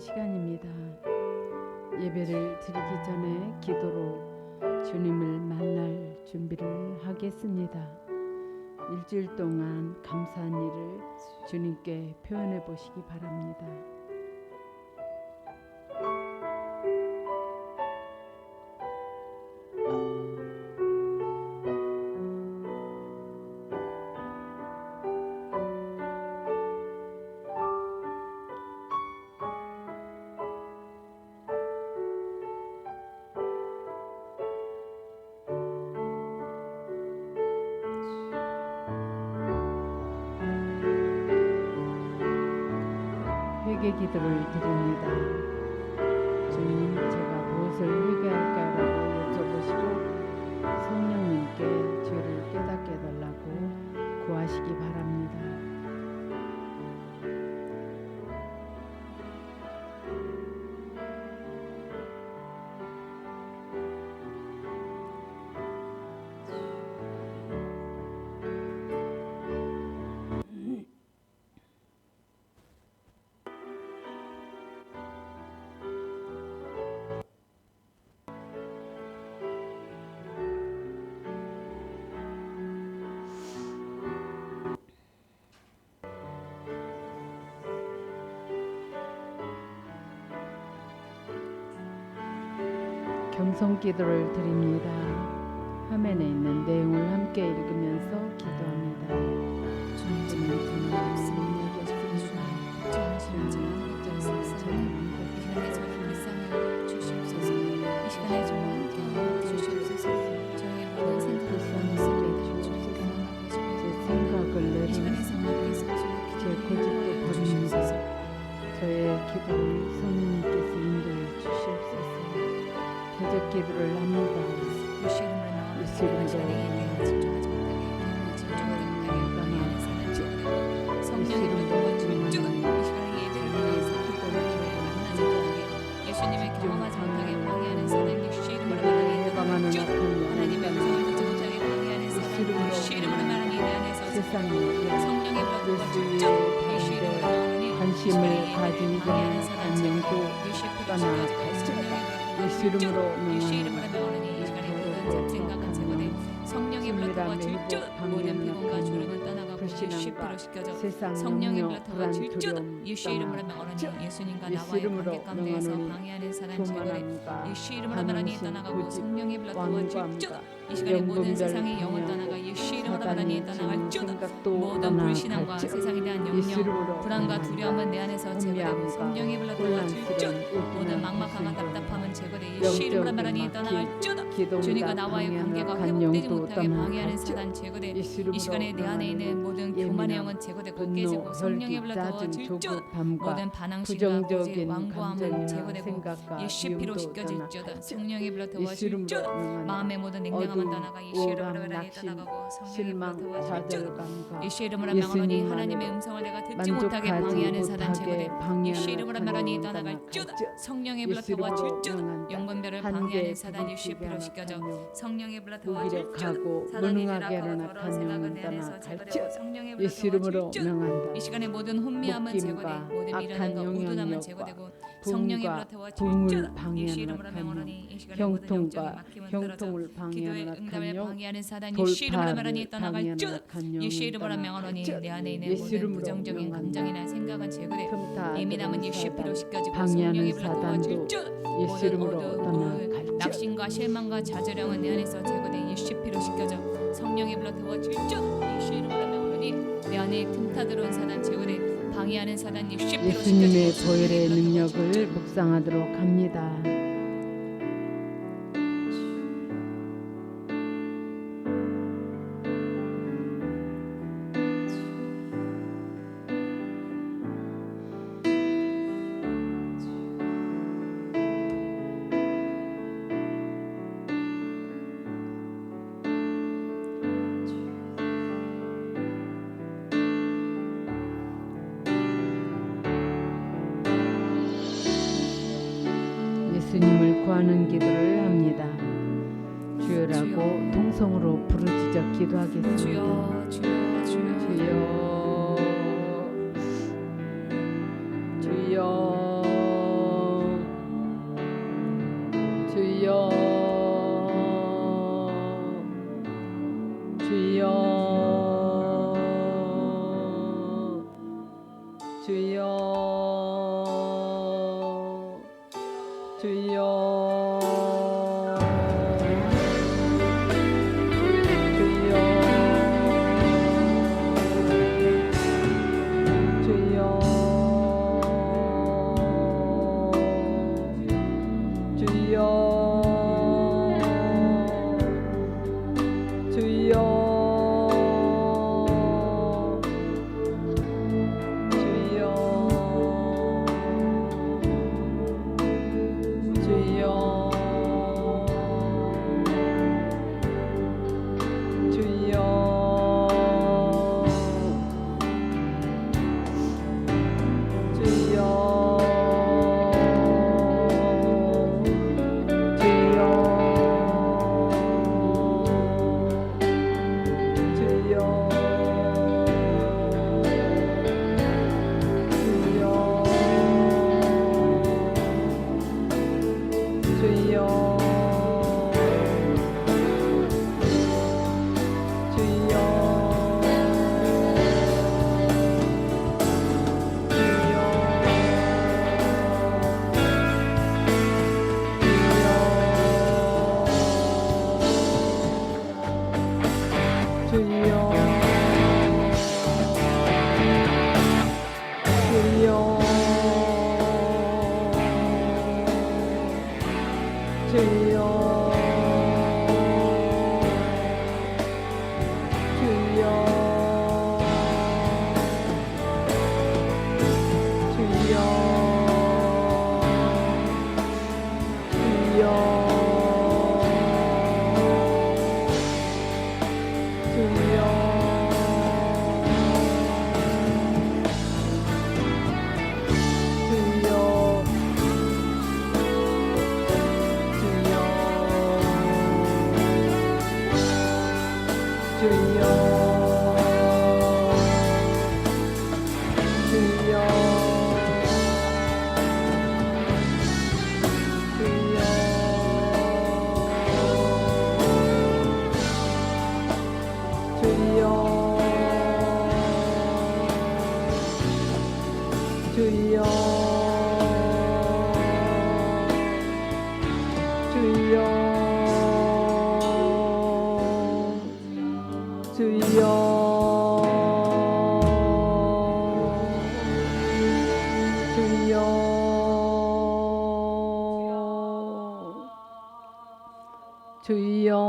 시간입니다. 예배를 드리기 전에 기도로 주님을 만날 준비를 하겠습니다. 일주일 동안 감사한 일을 주님께 표현해 보시기 바랍니다. 회개 기도를 드립니다. 주님, 제가 무엇을 회개할까라고 여쭤보시고 성령님께 죄를 깨닫게 해달라고 구하시기 바랍니다. 경성 기도를 드립니다. 화면에 있는 내용을 함께 읽으면서 기도합니다. 주님, 생각을 내리면서 제 고집도 버립니다. 저의 기도를 성령님께서 인도해 주시옵소서. 대적 기도를 합니다. 예수님의 경험하지 못하게 방해하는 사단 예수 이름으로 말하니 하나님의 음성을 듣지 못하게 방해하는 사단 예수 이름으로 말하니 내 안에서 성령의 불과 예수 이름으로 말하니 관심을 가지지 않는 영도 떠나 예수 이름으로 명하니 이 시간에 모든 잡생각은 제거돼 성령의 불과 질주 모든 피곤과 졸음은 떠나가고 예수 피로 시켜져 성령의 불과 질주 예수 이름으로 명하니 예수님과 나와의 관계 가운데에서 방해하는 사단 제거돼 예수 이름으로 말하니 떠나가고 성령의 불과 질주 이 시간에 모든 세상의 영을 떠나가 예수 이름으로 말하니 떠나갈 줄 모든 불신앙과 세상에 대한 염려 불안과 두려움은 내 안에서 제거되고 성령의 불과 질주 모든 막막함과 답답함은 제거돼 예수 이름으로 말하니 떠나갈 줄 주님과 나와의 관계가 회복되지 못하게 방해하는 사단 제거돼 이 시간에 내 안에 있는 모든 교만의 영은 제거되고 깨지고 성령의 불과 질주 모든 반항심과 고집 완고함은 제거되고 예수 피로 씻겨질지어다 성령의 불과 질주 마음의 모든 냉랭함은 떠나가 예수 이름으로 말하니 떠나가고 성령의 불과 질주 예수 이름으로 명하노니 하나님의 음성을 내가 듣지 못하게 방해하는 사단 제거돼 예수 이름으로 말하니 떠나갈 줄 성령의 불과 질주 영분별을 방해하는 사단 예수 피로 씻겨져 성령의 불과 질주 사단이 늘 악하고 더러운 생각은 내 안에서 제거되고 성령의 불과 질주 이 시간에 모든 혼미함은 제거돼 모든 미련함과 우둔함은 제거되고 성령의 불과 질주 예수 이름으로 명하노니 이 시간에 모든 영적인 막힘은 떨어져 기도의 응답을 방해하는 사단 예수 이름으로 말하니 떠나갈 줄 예수 이름으로 명하노니 내 안에 있는 모든 부정적인 감정이나 생각은 제거돼 예민함은 예수 피로 씻겨지고 성령의 불과 질주 모든 어두운 낙심과 실망과 좌절함은 내 안에서 제거돼 예수 피로 씻겨져 성령의 불과 질주 예수 이름으로 명하노니 내 안에 틈타 들어온 사단 제거돼 방해하는 사단 예수 피로 예수님의 보혈의 능력을 묵상하도록 합니다. 예수님을 구하는 기도를 합니다. 주여라고 통성으로 부르짖어 기도하겠습니다. 주여 주여 주여 주여 주여 주여 주여 주여 주여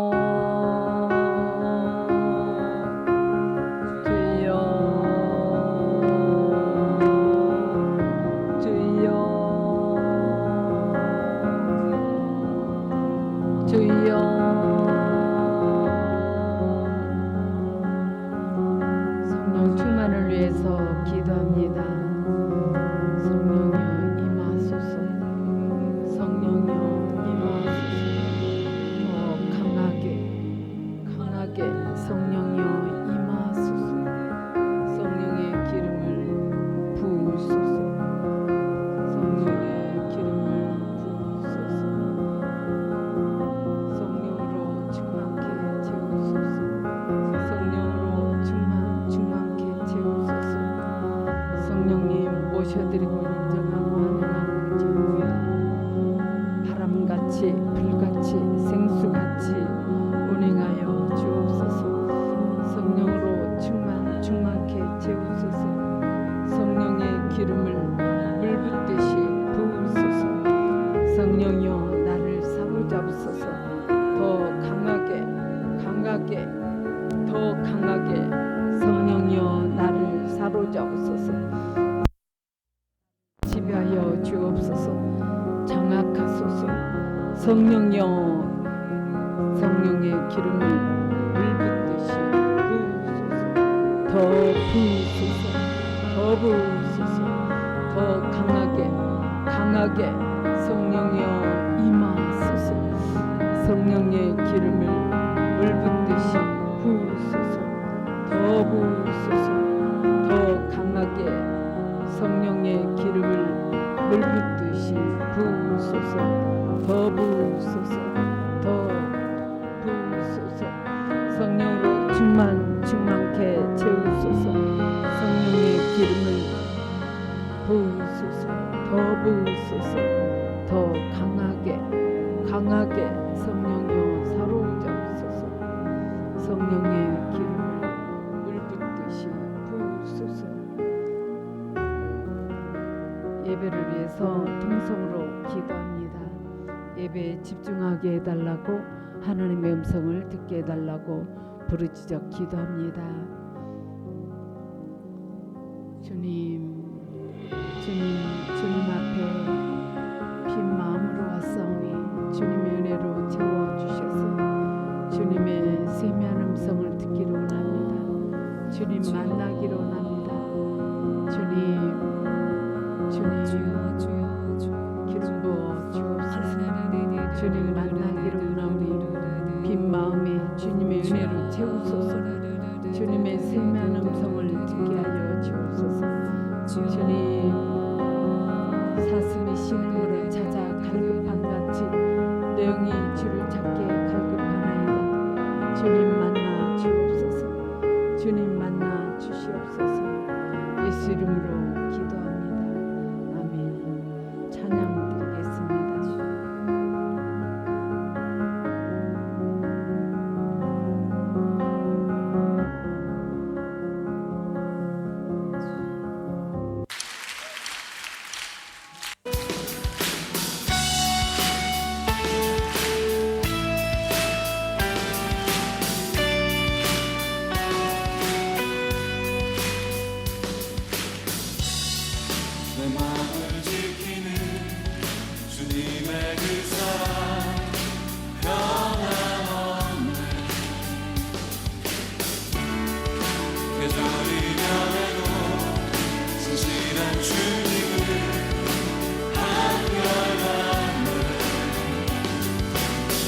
성령 충만을 위해서 기도합니다. 성령이여 임하소서. 성령이여 임하소서. 더 강하게 성령이여 임하소서. 성령의 기름을 부으소서. 성령의 기름을 부으소서. 성령으로 충만케 채우소서. 성령으로 충만케 채우소서. 성령님 모셔드리고 인정하고 환영하고 제옵니다. 바람같이 불같이 생수같이 운행하여 주옵소서. 성령으로 충만케 채우소서. 성령의 기름을 물 붓듯이 부으소서. 성령이여 나를 사로잡으소서. 더 강하게 성령이여 나를 사로잡으소서. 지배하여 주옵소서. 장악하소서. 성령이여 성령의 기름을 물 붓듯이 부으소서. 더 부으소서. 더 강하게 성령이여 임하소서. 성령의 기름을 물 붓듯이 부으소서. 더 부으소서. 더 강하게 성령의 기름을 물 붓듯이 부으소서. 더 부으소서. 더 부으소서. 성령으로 충만 충만케 채우소서. 성령의 기름을 부으소서. 더 부으소서. 더 강하게 성령여 사로잡소서. 성령의 기름을 물 붓듯이 부으소서. 예배를 위해서 통성으로 기도합니다. 예배에 집중하게 해달라고, 하나님의 음성을 듣게 해달라고 부르짖어 기도합니다. 주님 앞에 빈 마음으로 왔사오니 주님의 은혜로 채워주셔서 주님의 세미한 음성을 듣기로 원합니다. 주님 만나기로 원합니다. 주님 기름 부어 주옵소서. 주님 만나기로 원하오니 빈 마음에 주님의 은혜로 채우소서. 주님의 세미한 음성을 듣게 하여 주옵소서. 주님 사슴이 신음으로 찾아 갈급한 같이 내 영이 주를 찾게 갈급하나이다. 주님 만나 주옵소서. 주님 만나 주시옵소서. 예수 이름으로 기도합니다. 아멘. 찬양 드리겠습니다. 내 마음을 지키는 주님의 그 사랑 변함없네. 계절이 변해도 신실한 주님을 한결같네.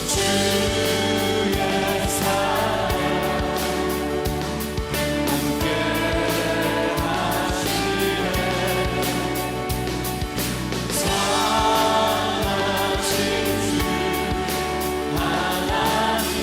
주의 사랑 함께 하시네. 하나님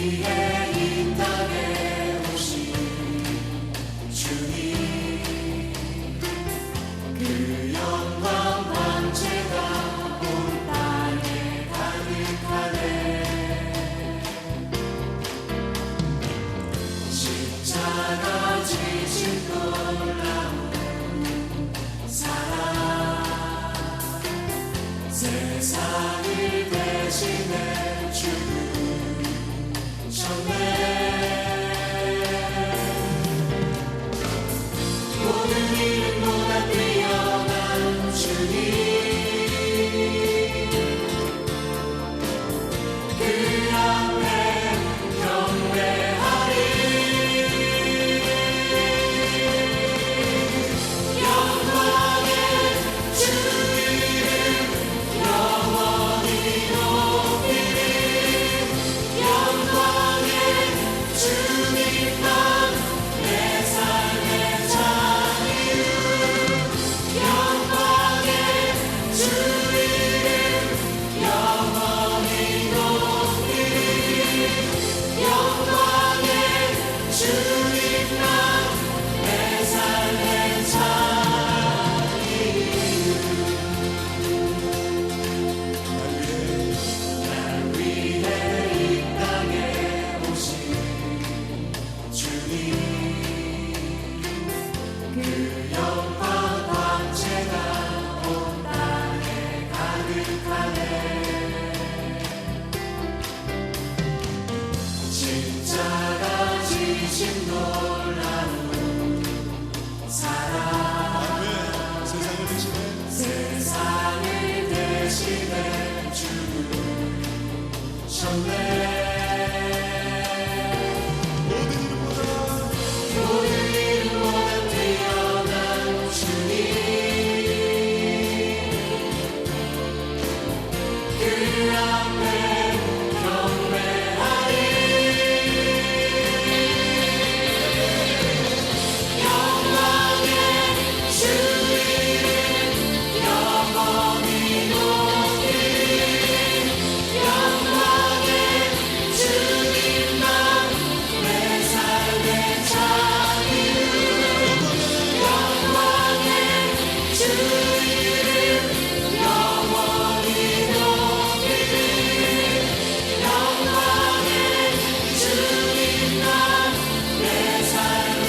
위해 이 땅에 오신 주님 그 영광 광채가 온 땅에 가득하네 십자가 지신 놀라운 사랑 세상을 대신해 죽으셨네 모든 이름보다 뛰어난 주님 그 앞에 경배하리 영광의 주 이름 영원히 높이리 영광의 주님만 내 삶의 자유 영광의 주 이름 영원히 높이리 영광의 주님만 내 삶의 자유 날 위해 이 땅에 오신 주님 그 영광 광채가 온 땅에 가득하네 십자가 지신 놀라운 사랑 세상을 대신해 주셨네 모든 이름보다 뛰어난 주님 그 앞에 경배하리 영광의 주 이름 영원히 높이리 영광의 주님만 내 삶의 자유 영광의 주 이름 영원히 높이리 영광의 주님만 내 삶의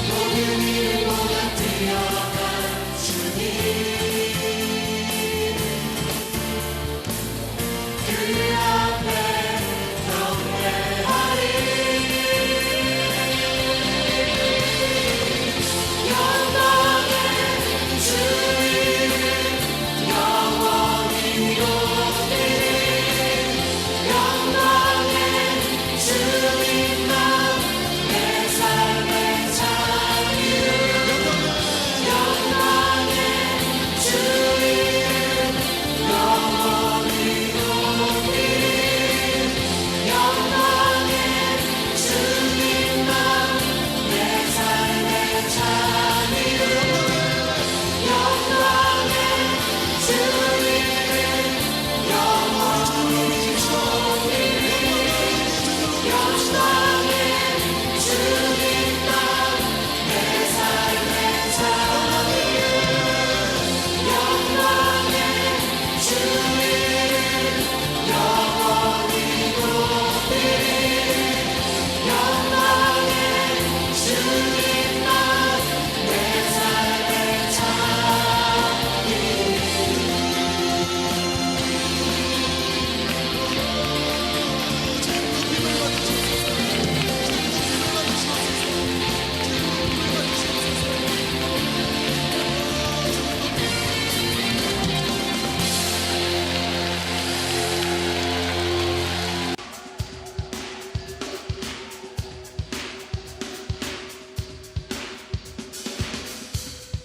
모든 이름보다 뛰어난 주님 그 앞에 경배하리 영광의 주 이름 영원히 높이리 영광의 주님만 내 삶의 자유 영광의 주 이름 영원히 높이리 영광의 주님만 내 삶의 자유 영광의 주 이름 영원히 높이리 영광의 주님만 내 삶의 자유 영광의 주 이름 영원히 높이리 영광의 주님만 내 삶의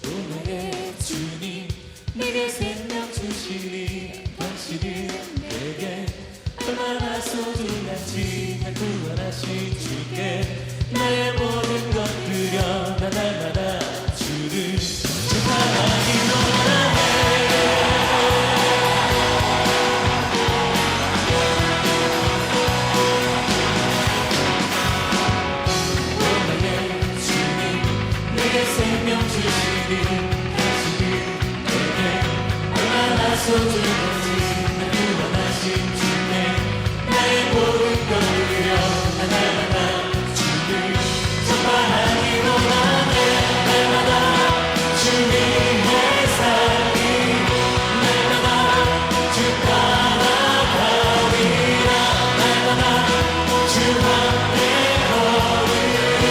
오늘의 주님 내게 생명 주시니 당신은 내게 같이 날 구원하신 주께 나의 모든 것 드려 나 날마다 주를 찬양하기 원하네. 오늘의 주님 내게 생명 주시니 당신이 내게 얼마나 소중한지 날 구원하신 주께 나의 모든 것 드려 나 날마다 주를 찬양하기 원하네. 날마다 주님의 삶이 날마다 주 따라가리라. 날마다 주 앞에 걸으리.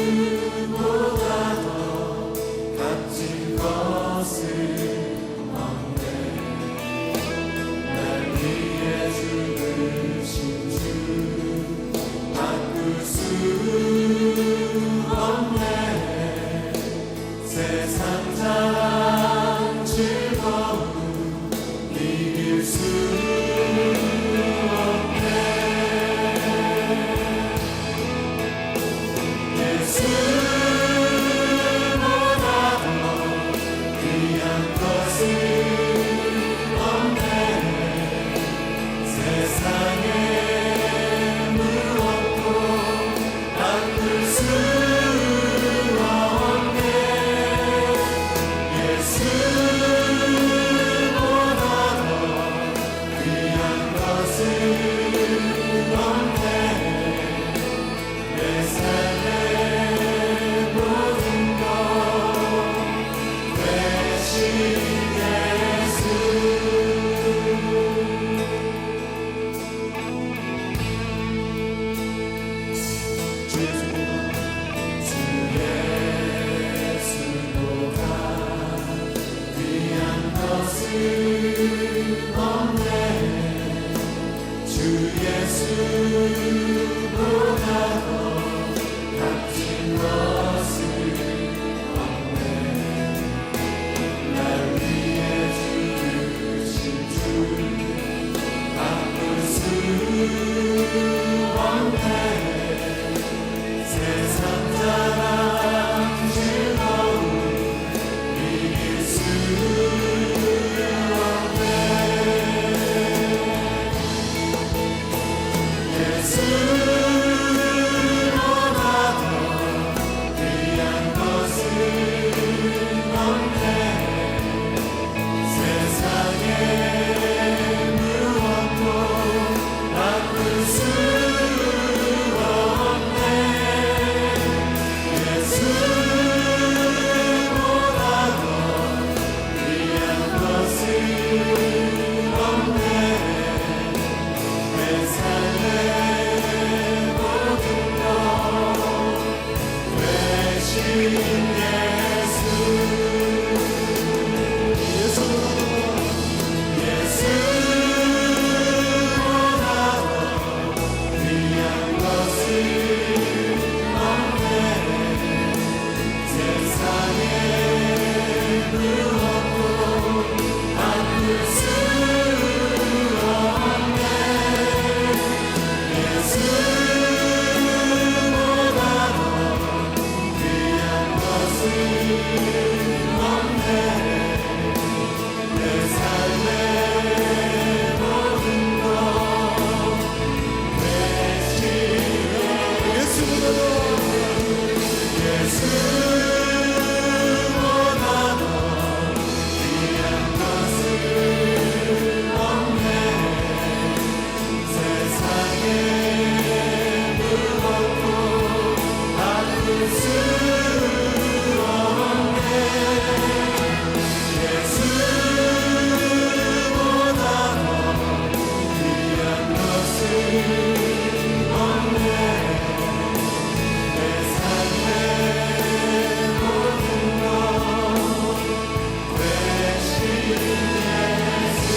예수보다 더 값진 것은 없네. 날 위해 죽으신 주 바꿀 수 없네. 세상 자랑 즐거움 이길 수 없네. 예수보다 더 귀한 것은 없네. 세상에 무엇도 바꿀 수 없네. 예수보다 더 귀한 것은 없네. 내 삶의 모든 것 대신 예수. 주 예수보다 귀한 것은 없네. 주 예수보다 더 값진 것은 없네. 날 위해 죽으신 주 바꿀 수 없네. 세상 자랑 즐거움 이길 수 없네. 예수보다 더 귀한 것은 없네. 세상에 무엇도 바꿀 수 없네. 예수보다 더 귀한 것은 없네. 내 삶의 모든 것 대신 예수. 예수보다 더 귀한 것은 없네. 세상에 무엇도 바꿀 수 없네. 예수보다 더 귀한 것은 없네. 내 삶의 모든 것 대신 예수보다 더 귀한 것은 없네. 세상에 무엇도 바꿀 수 없네. 예수보다 더 귀한 것은 없네. 내 삶의 모든 것 대신 예수.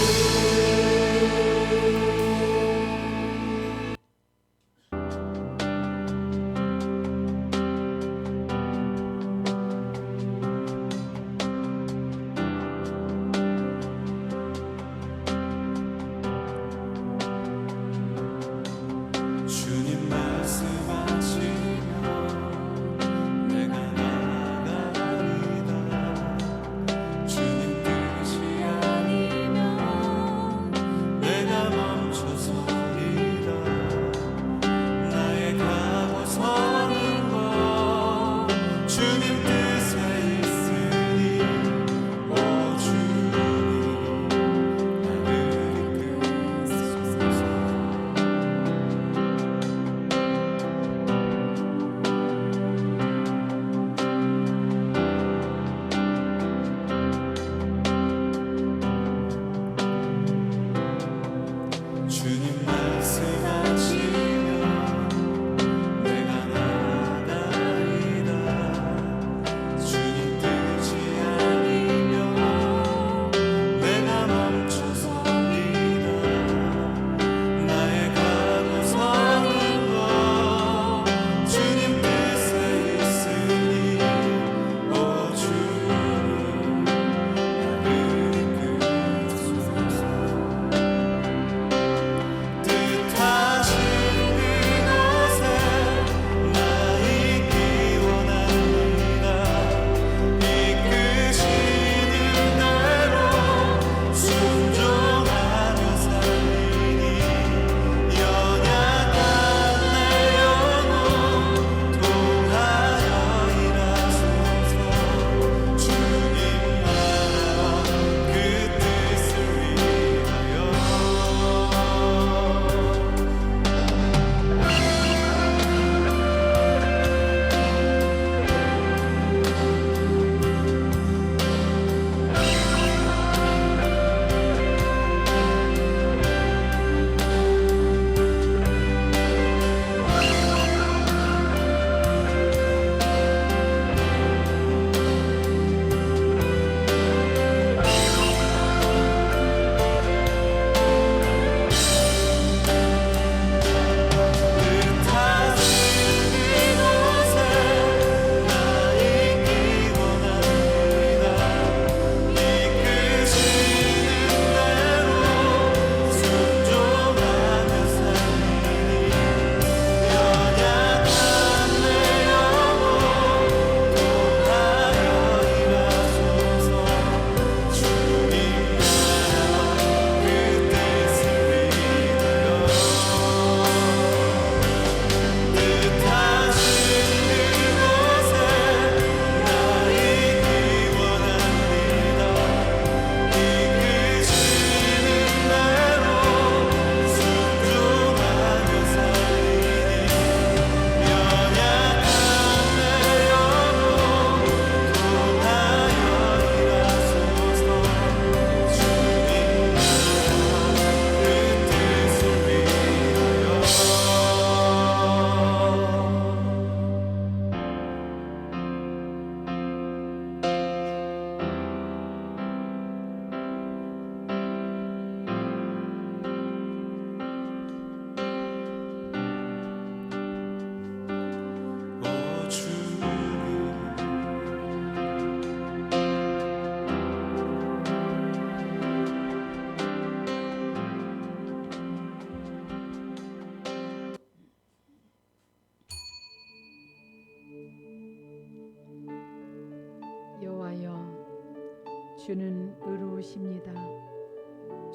주는 의로우십니다.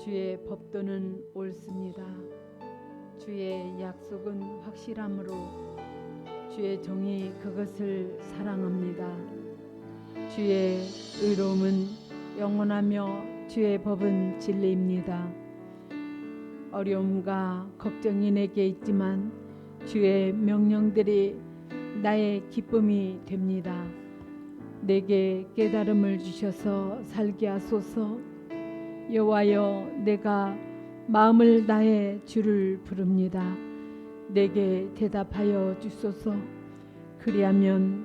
주의 법도는 옳습니다. 주의 약속은 확실함으로 주의 종이 그것을 사랑합니다. 주의 의로움은 영원하며 주의 법은 진리입니다. 어려움과 걱정이 내게 있지만 주의 명령들이 나의 기쁨이 됩니다. 내게 깨달음을 주셔서 살게 하소서. 여호와여, 내가 마음을 다해 주를 부릅니다. 내게 대답하여 주소서. 그리하면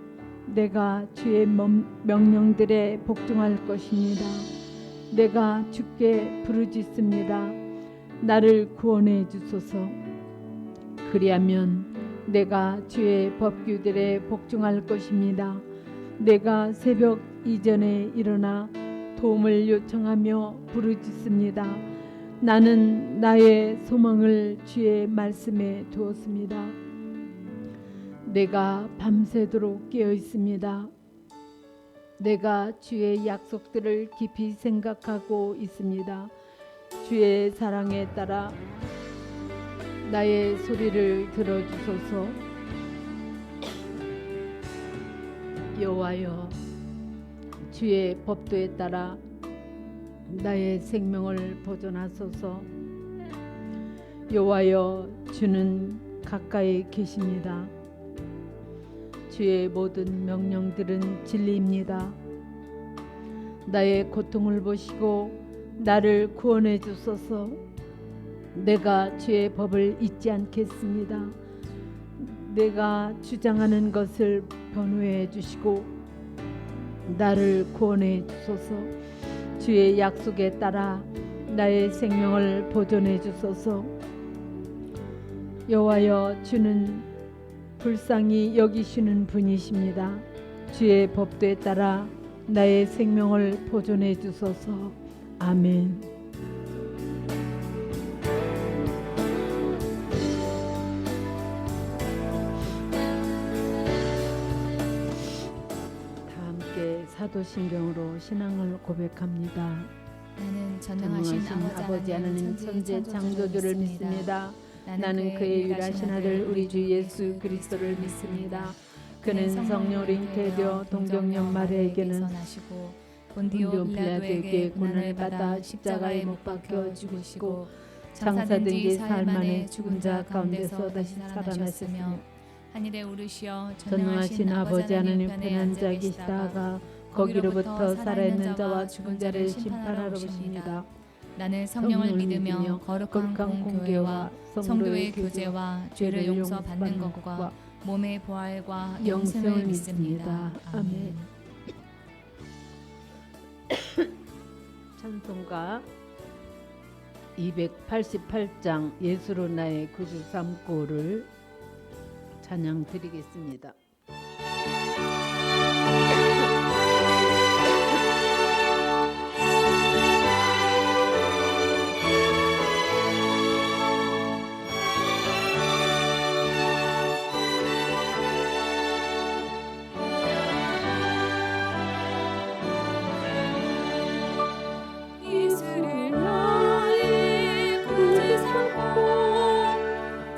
내가 주의 명령들에 복종할 것입니다. 내가 주께 부르짖습니다. 나를 구원해 주소서. 그리하면 내가 주의 법규들에 복종할 것입니다. 내가 새벽 이전에 일어나 도움을 요청하며 부르짖습니다. 나는 나의 소망을 주의 말씀에 두었습니다. 내가 밤새도록 깨어 있습니다. 내가 주의 약속들을 깊이 생각하고 있습니다. 주의 사랑에 따라 나의 소리를 들어주소서. 여호와여, 주의 법도에 따라 나의 생명을 보존하소서. 여호와여, 주는 가까이 계십니다. 주의 모든 명령들은 진리입니다. 나의 고통을 보시고 나를 구원해 주소서. 내가 주의 법을 잊지 않겠습니다. 내가 주장하는 것을 변호해 주시고 나를 구원해 주소서. 주의 약속에 따라 나의 생명을 보존해 주소서. 여호와여, 주는 불쌍히 여기시는 분이십니다. 주의 법도에 따라 나의 생명을 보존해 주소서. 아멘. 사도신경으로 신앙을 고백합니다. 나는 전능하신 아버지 하나님 천재 창조주를 믿습니다. 나는 그의 유일하신 아들 우리 주 예수 그리스도를 믿습니다. 그는 성령으로 잉태되어 동정녀 마리아에게는 나시고 본디오 빌라도에게 고난을 받아 십자가에 못 박혀 죽으시고 장사된 지 사흘 만에 죽은 자 가운데서 다시 살아나셨으며 하늘에 오르시어 전능하신 아버지 하나님 편한 자 계시다가 거기로부터 살아있는 자와 죽은 자를 심판하러 오십니다. 나는 성령을 믿으며 거룩한 공교회와 성도의 교제와 죄를 용서받는 것과 몸의 부활과 영생을 믿습니다. 아멘. 찬송가 288장 예수로 나의 구주 삼고를 찬양 드리겠습니다.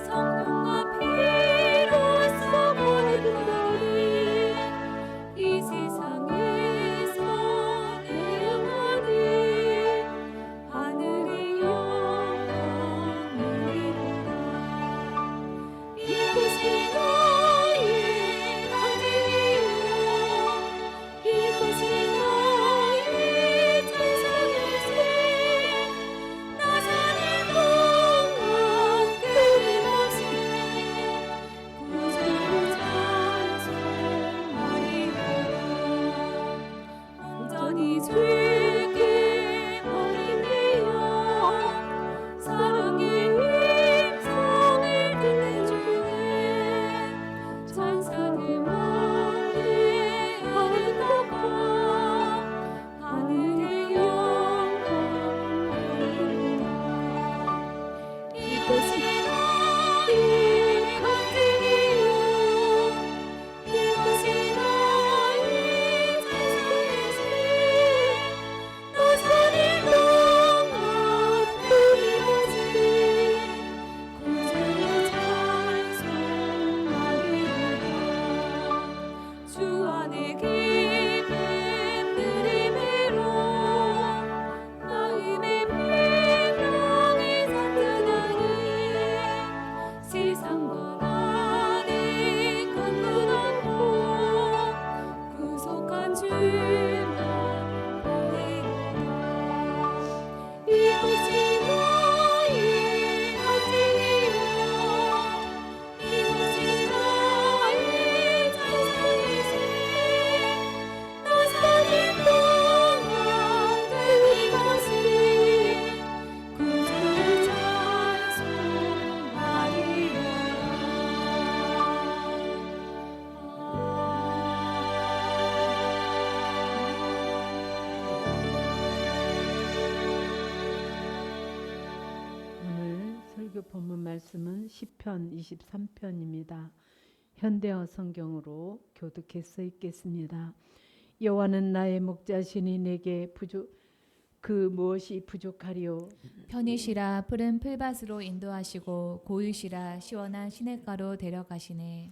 성령과 피로 써 말씀은 시편 23편입니다. 현대어 성경으로 교독해서 읽겠습니다. 여호와는 나의 목자시니 내게 무엇이 부족하리요. 편이시라 푸른 풀밭으로 인도하시고 고유시라 시원한 시냇가로 데려가시네.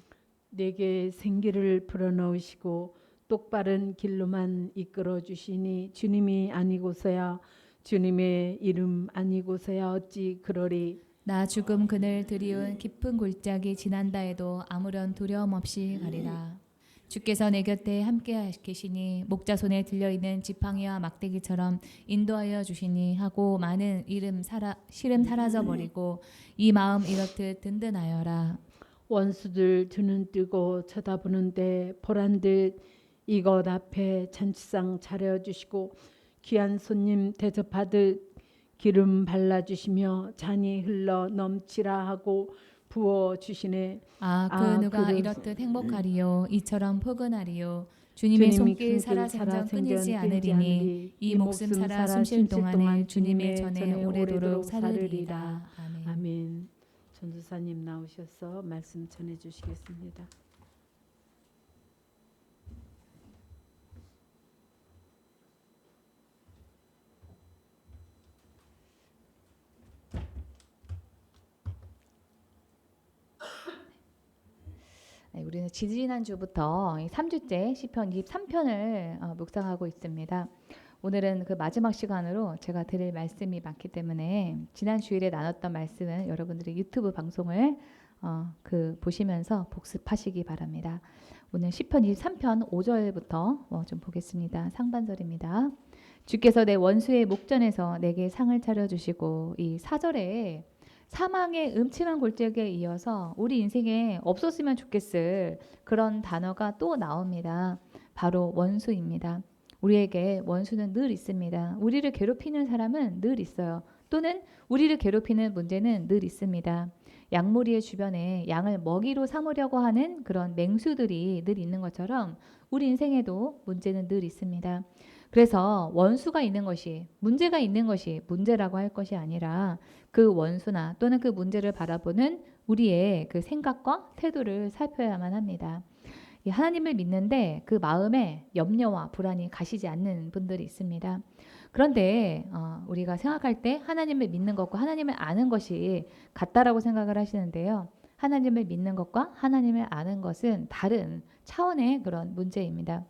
내게 생기를 불어넣으시고 똑바른 길로만 이끌어 주시니 주님이 아니고서야 주님의 이름 아니고서야 어찌 그러리. 나 죽음 그늘 드리운 깊은 골짜기 지난다 해도 아무런 두려움 없이 가리라. 주께서 내 곁에 함께 계시니 목자 손에 들려있는 지팡이와 막대기처럼 인도하여 주시니 하고 많은 시름 사라져 버리고 이 마음 이렇듯 든든하여라. 원수들 두 눈 뜨고 쳐다보는데 보란 듯 이것 앞에 잔치상 차려주시고 귀한 손님 대접하듯 기름 발라주시며 잔이 흘러 넘치라 하고 부어주시네. 그 누가 이렇듯 행복하리요 이처럼 포근하리요. 주님의 손길 살아생전 끊이지 않으리니 이 목숨 살아 숨쉴 동안에 주님의 전에 오래도록 살으리이다. 아멘. 아멘. 전도사님 나오셔서 말씀 전해 주시겠습니다. 우리는 지지난주부터 3주째 시편 23편을 묵상하고 있습니다. 오늘은 그 마지막 시간으로 제가 드릴 말씀이 많기 때문에 지난 주일에 나눴던 말씀은 여러분들이 유튜브 방송을 보시면서 복습하시기 바랍니다. 오늘 시편 23편 5절부터 좀 보겠습니다. 상반절입니다. 주께서 내 원수의 목전에서 내게 상을 차려주시고, 이 4절에 사망의 음침한 골짜기에 이어서 우리 인생에 없었으면 좋겠을 그런 단어가 또 나옵니다. 바로 원수입니다. 우리에게 원수는 늘 있습니다. 우리를 괴롭히는 사람은 늘 있어요. 또는 우리를 괴롭히는 문제는 늘 있습니다. 양무리의 주변에 양을 먹이로 삼으려고 하는 그런 맹수들이 늘 있는 것처럼 우리 인생에도 문제는 늘 있습니다. 그래서 원수가 있는 것이, 문제가 있는 것이 문제라고 할 것이 아니라 그 원수나 또는 그 문제를 바라보는 우리의 그 생각과 태도를 살펴야만 합니다. 하나님을 믿는데 그 마음에 염려와 불안이 가시지 않는 분들이 있습니다. 그런데 우리가 생각할 때 하나님을 믿는 것과 하나님을 아는 것이 같다라고 생각을 하시는데요. 하나님을 믿는 것과 하나님을 아는 것은 다른 차원의 그런 문제입니다.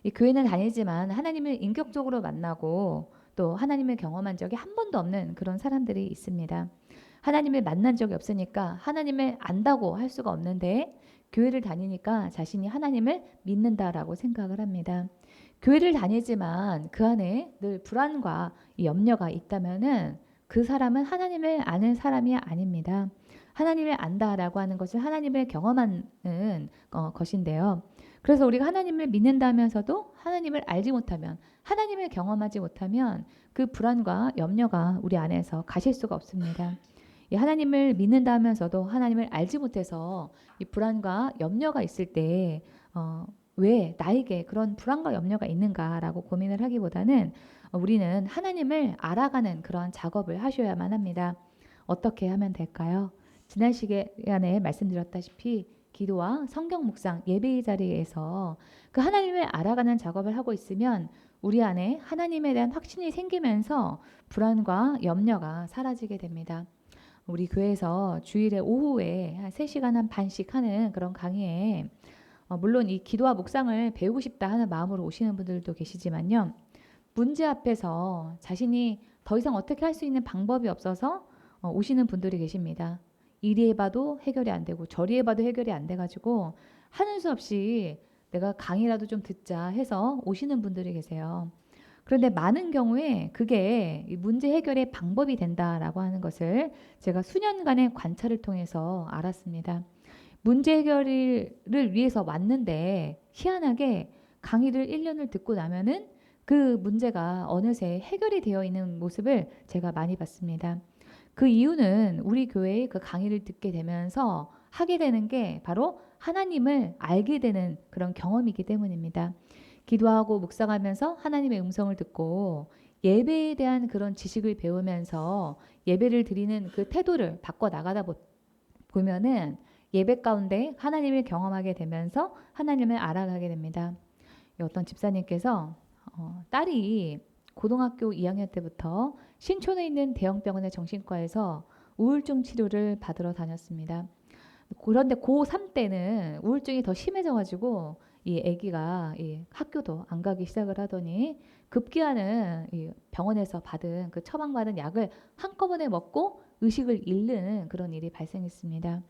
이 교회는 다니지만 하나님을 인격적으로 만나고 또 하나님을 경험한 적이 한 번도 없는 그런 사람들이 있습니다. 하나님을 만난 적이 없으니까 하나님을 안다고 할 수가 없는데 교회를 다니니까 자신이 하나님을 믿는다라고 생각을 합니다. 교회를 다니지만 그 안에 늘 불안과 염려가 있다면은 그 사람은 하나님을 아는 사람이 아닙니다. 하나님을 안다라고 하는 것은 하나님을 경험하는 것인데요. 그래서 우리가 하나님을 믿는다면서도 하나님을 알지 못하면, 하나님을 경험하지 못하면 그 불안과 염려가 우리 안에서 가실 수가 없습니다. 이 하나님을 믿는다면서도 하나님을 알지 못해서 이 불안과 염려가 있을 때 왜 나에게 그런 불안과 염려가 있는가라고 고민을 하기보다는 우리는 하나님을 알아가는 그런 작업을 하셔야만 합니다. 어떻게 하면 될까요? 지난 시간에 말씀드렸다시피 기도와 성경 묵상, 예배의 자리에서 그 하나님을 알아가는 작업을 하고 있으면 우리 안에 하나님에 대한 확신이 생기면서 불안과 염려가 사라지게 됩니다. 우리 교회에서 주일에 오후에 한 3시간 한 반씩 하는 그런 강의에 물론 이 기도와 묵상을 배우고 싶다 하는 마음으로 오시는 분들도 계시지만요. 문제 앞에서 자신이 더 이상 어떻게 할 수 있는 방법이 없어서 오시는 분들이 계십니다. 이리 해봐도 해결이 안 되고 저리 해봐도 해결이 안 돼가지고 하는 수 없이 내가 강의라도 좀 듣자 해서 오시는 분들이 계세요. 그런데 많은 경우에 그게 문제 해결의 방법이 된다라고 하는 것을 제가 수년간의 관찰을 통해서 알았습니다. 문제 해결을 위해서 왔는데 희한하게 강의를 1년을 듣고 나면은 그 문제가 어느새 해결이 되어 있는 모습을 제가 많이 봤습니다. 그 이유는 우리 교회의 그 강의를 듣게 되면서 하게 되는 게 바로 하나님을 알게 되는 그런 경험이기 때문입니다. 기도하고 묵상하면서 하나님의 음성을 듣고 예배에 대한 그런 지식을 배우면서 예배를 드리는 그 태도를 바꿔 나가다 보면은 예배 가운데 하나님을 경험하게 되면서 하나님을 알아가게 됩니다. 어떤 집사님께서 딸이 고등학교 2학년 때부터 신촌에 있는 대형 병원의 정신과에서 우울증 치료를 받으러 다녔습니다. 그런데 고3 때는 우울증이 더 심해져가지고 이 아기가 이 학교도 안 가기 시작을 하더니 급기야는 이 병원에서 받은 그 처방받은 약을 한꺼번에 먹고 의식을 잃는 그런 일이 발생했습니다.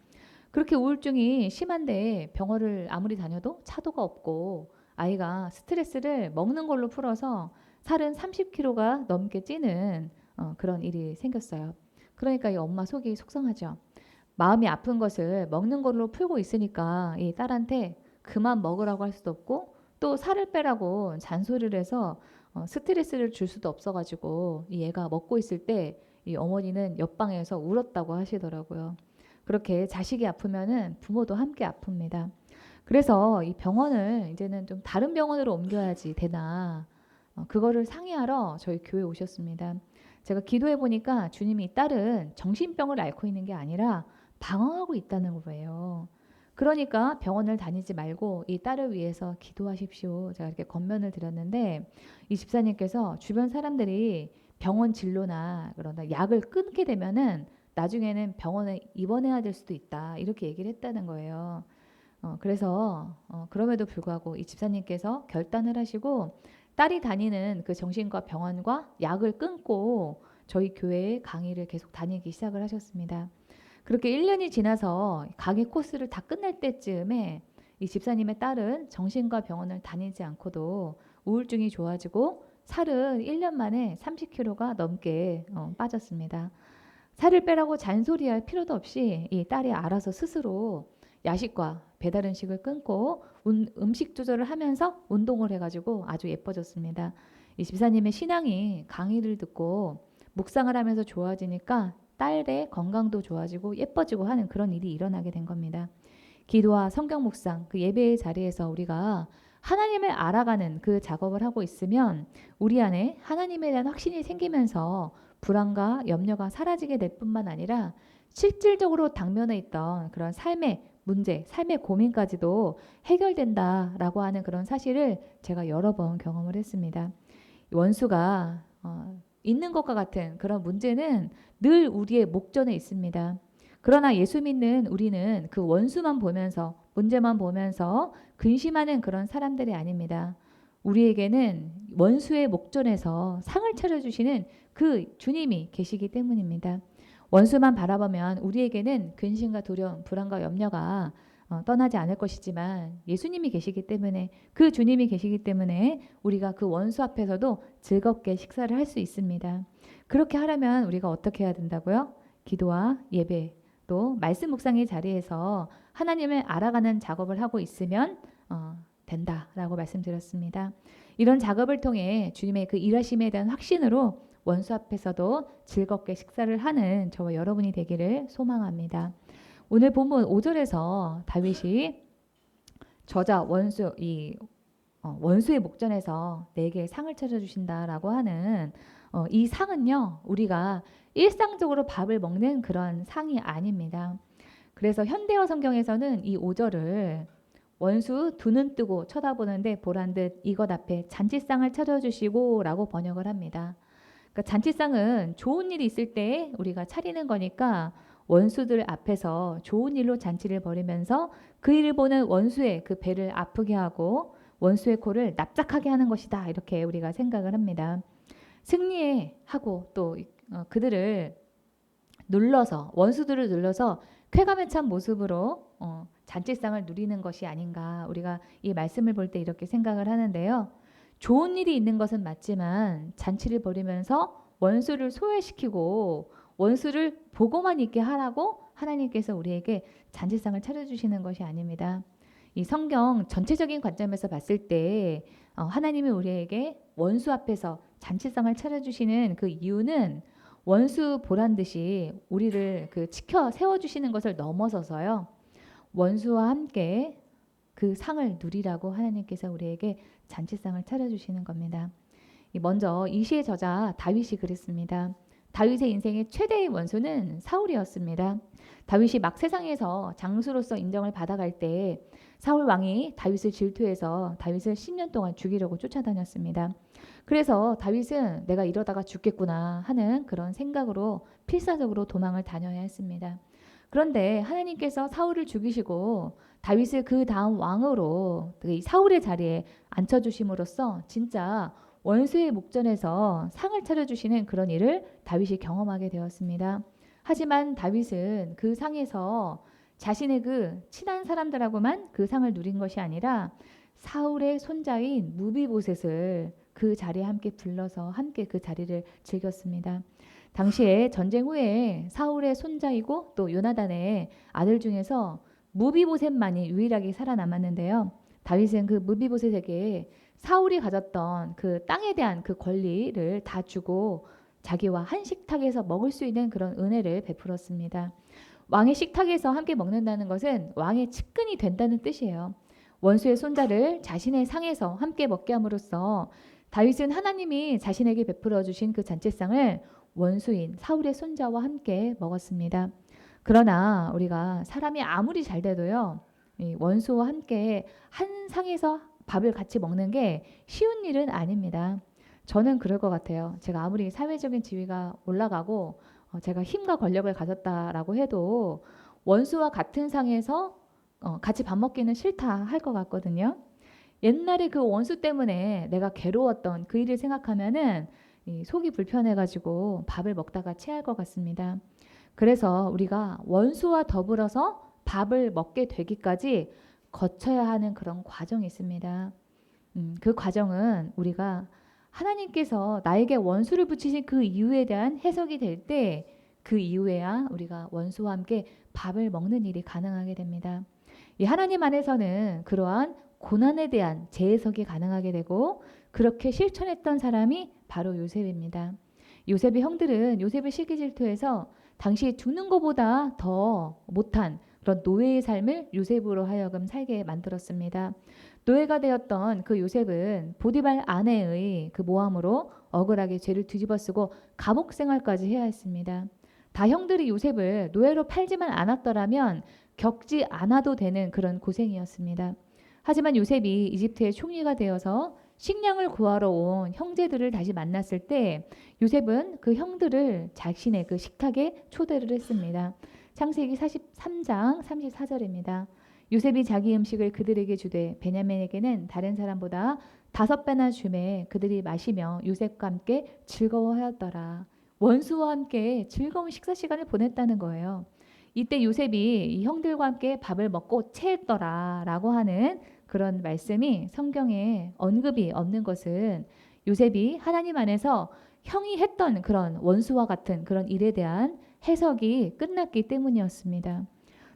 그렇게 우울증이 심한데 병원을 아무리 다녀도 차도가 없고 아이가 스트레스를 먹는 걸로 풀어서 살은 30kg가 넘게 찌는 그런 일이 생겼어요. 그러니까 이 엄마 속이 속상하죠. 마음이 아픈 것을 먹는 걸로 풀고 있으니까 이 딸한테 그만 먹으라고 할 수도 없고 또 살을 빼라고 잔소리를 해서 스트레스를 줄 수도 없어가지고 이 애가 먹고 있을 때 이 어머니는 옆방에서 울었다고 하시더라고요. 그렇게 자식이 아프면은 부모도 함께 아픕니다. 그래서 이 병원을 이제는 좀 다른 병원으로 옮겨야지 되나 그거를 상의하러 저희 교회에 오셨습니다. 제가 기도해 보니까 주님이 이 딸은 정신병을 앓고 있는 게 아니라 방황하고 있다는 거예요. 그러니까 병원을 다니지 말고 이 딸을 위해서 기도하십시오. 제가 이렇게 권면을 드렸는데 이 집사님께서 주변 사람들이 병원 진료나 그러나 약을 끊게 되면은 나중에는 병원에 입원해야 될 수도 있다. 이렇게 얘기를 했다는 거예요. 그래서 그럼에도 불구하고 이 집사님께서 결단을 하시고 딸이 다니는 그 정신과 병원과 약을 끊고 저희 교회에 강의를 계속 다니기 시작을 하셨습니다. 그렇게 1년이 지나서 강의 코스를 다 끝낼 때쯤에 이 집사님의 딸은 정신과 병원을 다니지 않고도 우울증이 좋아지고 살은 1년 만에 30kg가 넘게 빠졌습니다. 살을 빼라고 잔소리할 필요도 없이 이 딸이 알아서 스스로 야식과 배달 음식을 끊고 음식 조절을 하면서 운동을 해가지고 아주 예뻐졌습니다. 이 집사님의 신앙이 강의를 듣고 묵상을 하면서 좋아지니까 딸의 건강도 좋아지고 예뻐지고 하는 그런 일이 일어나게 된 겁니다. 기도와 성경 묵상, 그 예배의 자리에서 우리가 하나님을 알아가는 그 작업을 하고 있으면 우리 안에 하나님에 대한 확신이 생기면서 불안과 염려가 사라지게 될 뿐만 아니라 실질적으로 당면에 있던 그런 삶의 문제, 삶의 고민까지도 해결된다라고 하는 그런 사실을 제가 여러 번 경험을 했습니다. 원수가 있는 것과 같은 그런 문제는 늘 우리의 목전에 있습니다. 그러나 예수 믿는 우리는 그 원수만 보면서 문제만 보면서 근심하는 그런 사람들이 아닙니다. 우리에게는 원수의 목전에서 상을 차려주시는 그 주님이 계시기 때문입니다. 원수만 바라보면 우리에게는 근심과 두려움, 불안과 염려가 떠나지 않을 것이지만 예수님이 계시기 때문에 그 주님이 계시기 때문에 우리가 그 원수 앞에서도 즐겁게 식사를 할 수 있습니다. 그렇게 하려면 우리가 어떻게 해야 된다고요? 기도와 예배 또 말씀 묵상의 자리에서 하나님을 알아가는 작업을 하고 있으면 된다라고 말씀드렸습니다. 이런 작업을 통해 주님의 그 일하심에 대한 확신으로 원수 앞에서도 즐겁게 식사를 하는 저와 여러분이 되기를 소망합니다. 오늘 본문 5절에서 다윗이 저자 원수의 목전에서 내게 상을 차려주신다라고 하는 이 상은요 우리가 일상적으로 밥을 먹는 그런 상이 아닙니다. 그래서 현대어 성경에서는 이 5절을 원수 두 눈 뜨고 쳐다보는데 보란 듯 이것 앞에 잔치상을 차려주시고 라고 번역을 합니다. 그러니까 잔치상은 좋은 일이 있을 때 우리가 차리는 거니까 원수들 앞에서 좋은 일로 잔치를 벌이면서 그 일을 보는 원수의 그 배를 아프게 하고 원수의 코를 납작하게 하는 것이다 이렇게 우리가 생각을 합니다. 승리해 하고 또 그들을 눌러서 원수들을 눌러서 쾌감에 찬 모습으로 잔치상을 누리는 것이 아닌가 우리가 이 말씀을 볼 때 이렇게 생각을 하는데요. 좋은 일이 있는 것은 맞지만 잔치를 벌이면서 원수를 소외시키고 원수를 보고만 있게 하라고 하나님께서 우리에게 잔치상을 차려주시는 것이 아닙니다. 이 성경 전체적인 관점에서 봤을 때 하나님이 우리에게 원수 앞에서 잔치상을 차려주시는 그 이유는 원수 보란 듯이 우리를 그 지켜 세워주시는 것을 넘어서서요. 원수와 함께 그 상을 누리라고 하나님께서 우리에게 잔치상을 차려주시는 겁니다. 먼저 이 시의 저자 다윗이 그랬습니다. 다윗의 인생의 최대의 원수는 사울이었습니다. 다윗이 막 세상에서 장수로서 인정을 받아갈 때 사울 왕이 다윗을 질투해서 다윗을 10년 동안 죽이려고 쫓아다녔습니다. 그래서 다윗은 내가 이러다가 죽겠구나 하는 그런 생각으로 필사적으로 도망을 다녀야 했습니다. 그런데 하나님께서 사울을 죽이시고 다윗을 그 다음 왕으로 사울의 자리에 앉혀주심으로써 진짜 원수의 목전에서 상을 차려주시는 그런 일을 다윗이 경험하게 되었습니다. 하지만 다윗은 그 상에서 자신의 그 친한 사람들하고만 그 상을 누린 것이 아니라 사울의 손자인 무비보셋을 그 자리에 함께 불러서 함께 그 자리를 즐겼습니다. 당시에 전쟁 후에 사울의 손자이고 또 요나단의 아들 중에서 무비보셋만이 유일하게 살아남았는데요. 다윗은 그 무비보셋에게 사울이 가졌던 그 땅에 대한 그 권리를 다 주고 자기와 한 식탁에서 먹을 수 있는 그런 은혜를 베풀었습니다. 왕의 식탁에서 함께 먹는다는 것은 왕의 측근이 된다는 뜻이에요. 원수의 손자를 자신의 상에서 함께 먹게 함으로써 다윗은 하나님이 자신에게 베풀어 주신 그 잔치상을 원수인 사울의 손자와 함께 먹었습니다. 그러나 우리가 사람이 아무리 잘 돼도요, 이 원수와 함께 한 상에서 밥을 같이 먹는 게 쉬운 일은 아닙니다. 저는 그럴 것 같아요. 제가 아무리 사회적인 지위가 올라가고 제가 힘과 권력을 가졌다라고 해도 원수와 같은 상에서 같이 밥 먹기는 싫다 할 것 같거든요. 옛날에 그 원수 때문에 내가 괴로웠던 그 일을 생각하면은 속이 불편해가지고 밥을 먹다가 체할 것 같습니다. 그래서 우리가 원수와 더불어서 밥을 먹게 되기까지 거쳐야 하는 그런 과정이 있습니다. 그 과정은 우리가 하나님께서 나에게 원수를 붙이신 그 이유에 대한 해석이 될 때 그 이후에야 우리가 원수와 함께 밥을 먹는 일이 가능하게 됩니다. 이 하나님 안에서는 그러한 고난에 대한 재해석이 가능하게 되고 그렇게 실천했던 사람이 바로 요셉입니다. 요셉의 형들은 요셉을 시기 질투해서 당시 죽는 것보다 더 못한 그런 노예의 삶을 요셉으로 하여금 살게 만들었습니다. 노예가 되었던 그 요셉은 보디발 아내의 그 모함으로 억울하게 죄를 뒤집어쓰고 감옥 생활까지 해야 했습니다. 다 형들이 요셉을 노예로 팔지만 않았더라면 겪지 않아도 되는 그런 고생이었습니다. 하지만 요셉이 이집트의 총리가 되어서 식량을 구하러 온 형제들을 다시 만났을 때 요셉은 그 형들을 자신의 그 식탁에 초대를 했습니다. 창세기 43장 34절입니다. 요셉이 자기 음식을 그들에게 주되 베냐민에게는 다른 사람보다 5배나 주매 그들이 마시며 요셉과 함께 즐거워하였더라. 원수와 함께 즐거운 식사 시간을 보냈다는 거예요. 이때 요셉이 이 형들과 함께 밥을 먹고 체했더라 라고 하는 그런 말씀이 성경에 언급이 없는 것은 요셉이 하나님 안에서 형이 했던 그런 원수와 같은 그런 일에 대한 해석이 끝났기 때문이었습니다.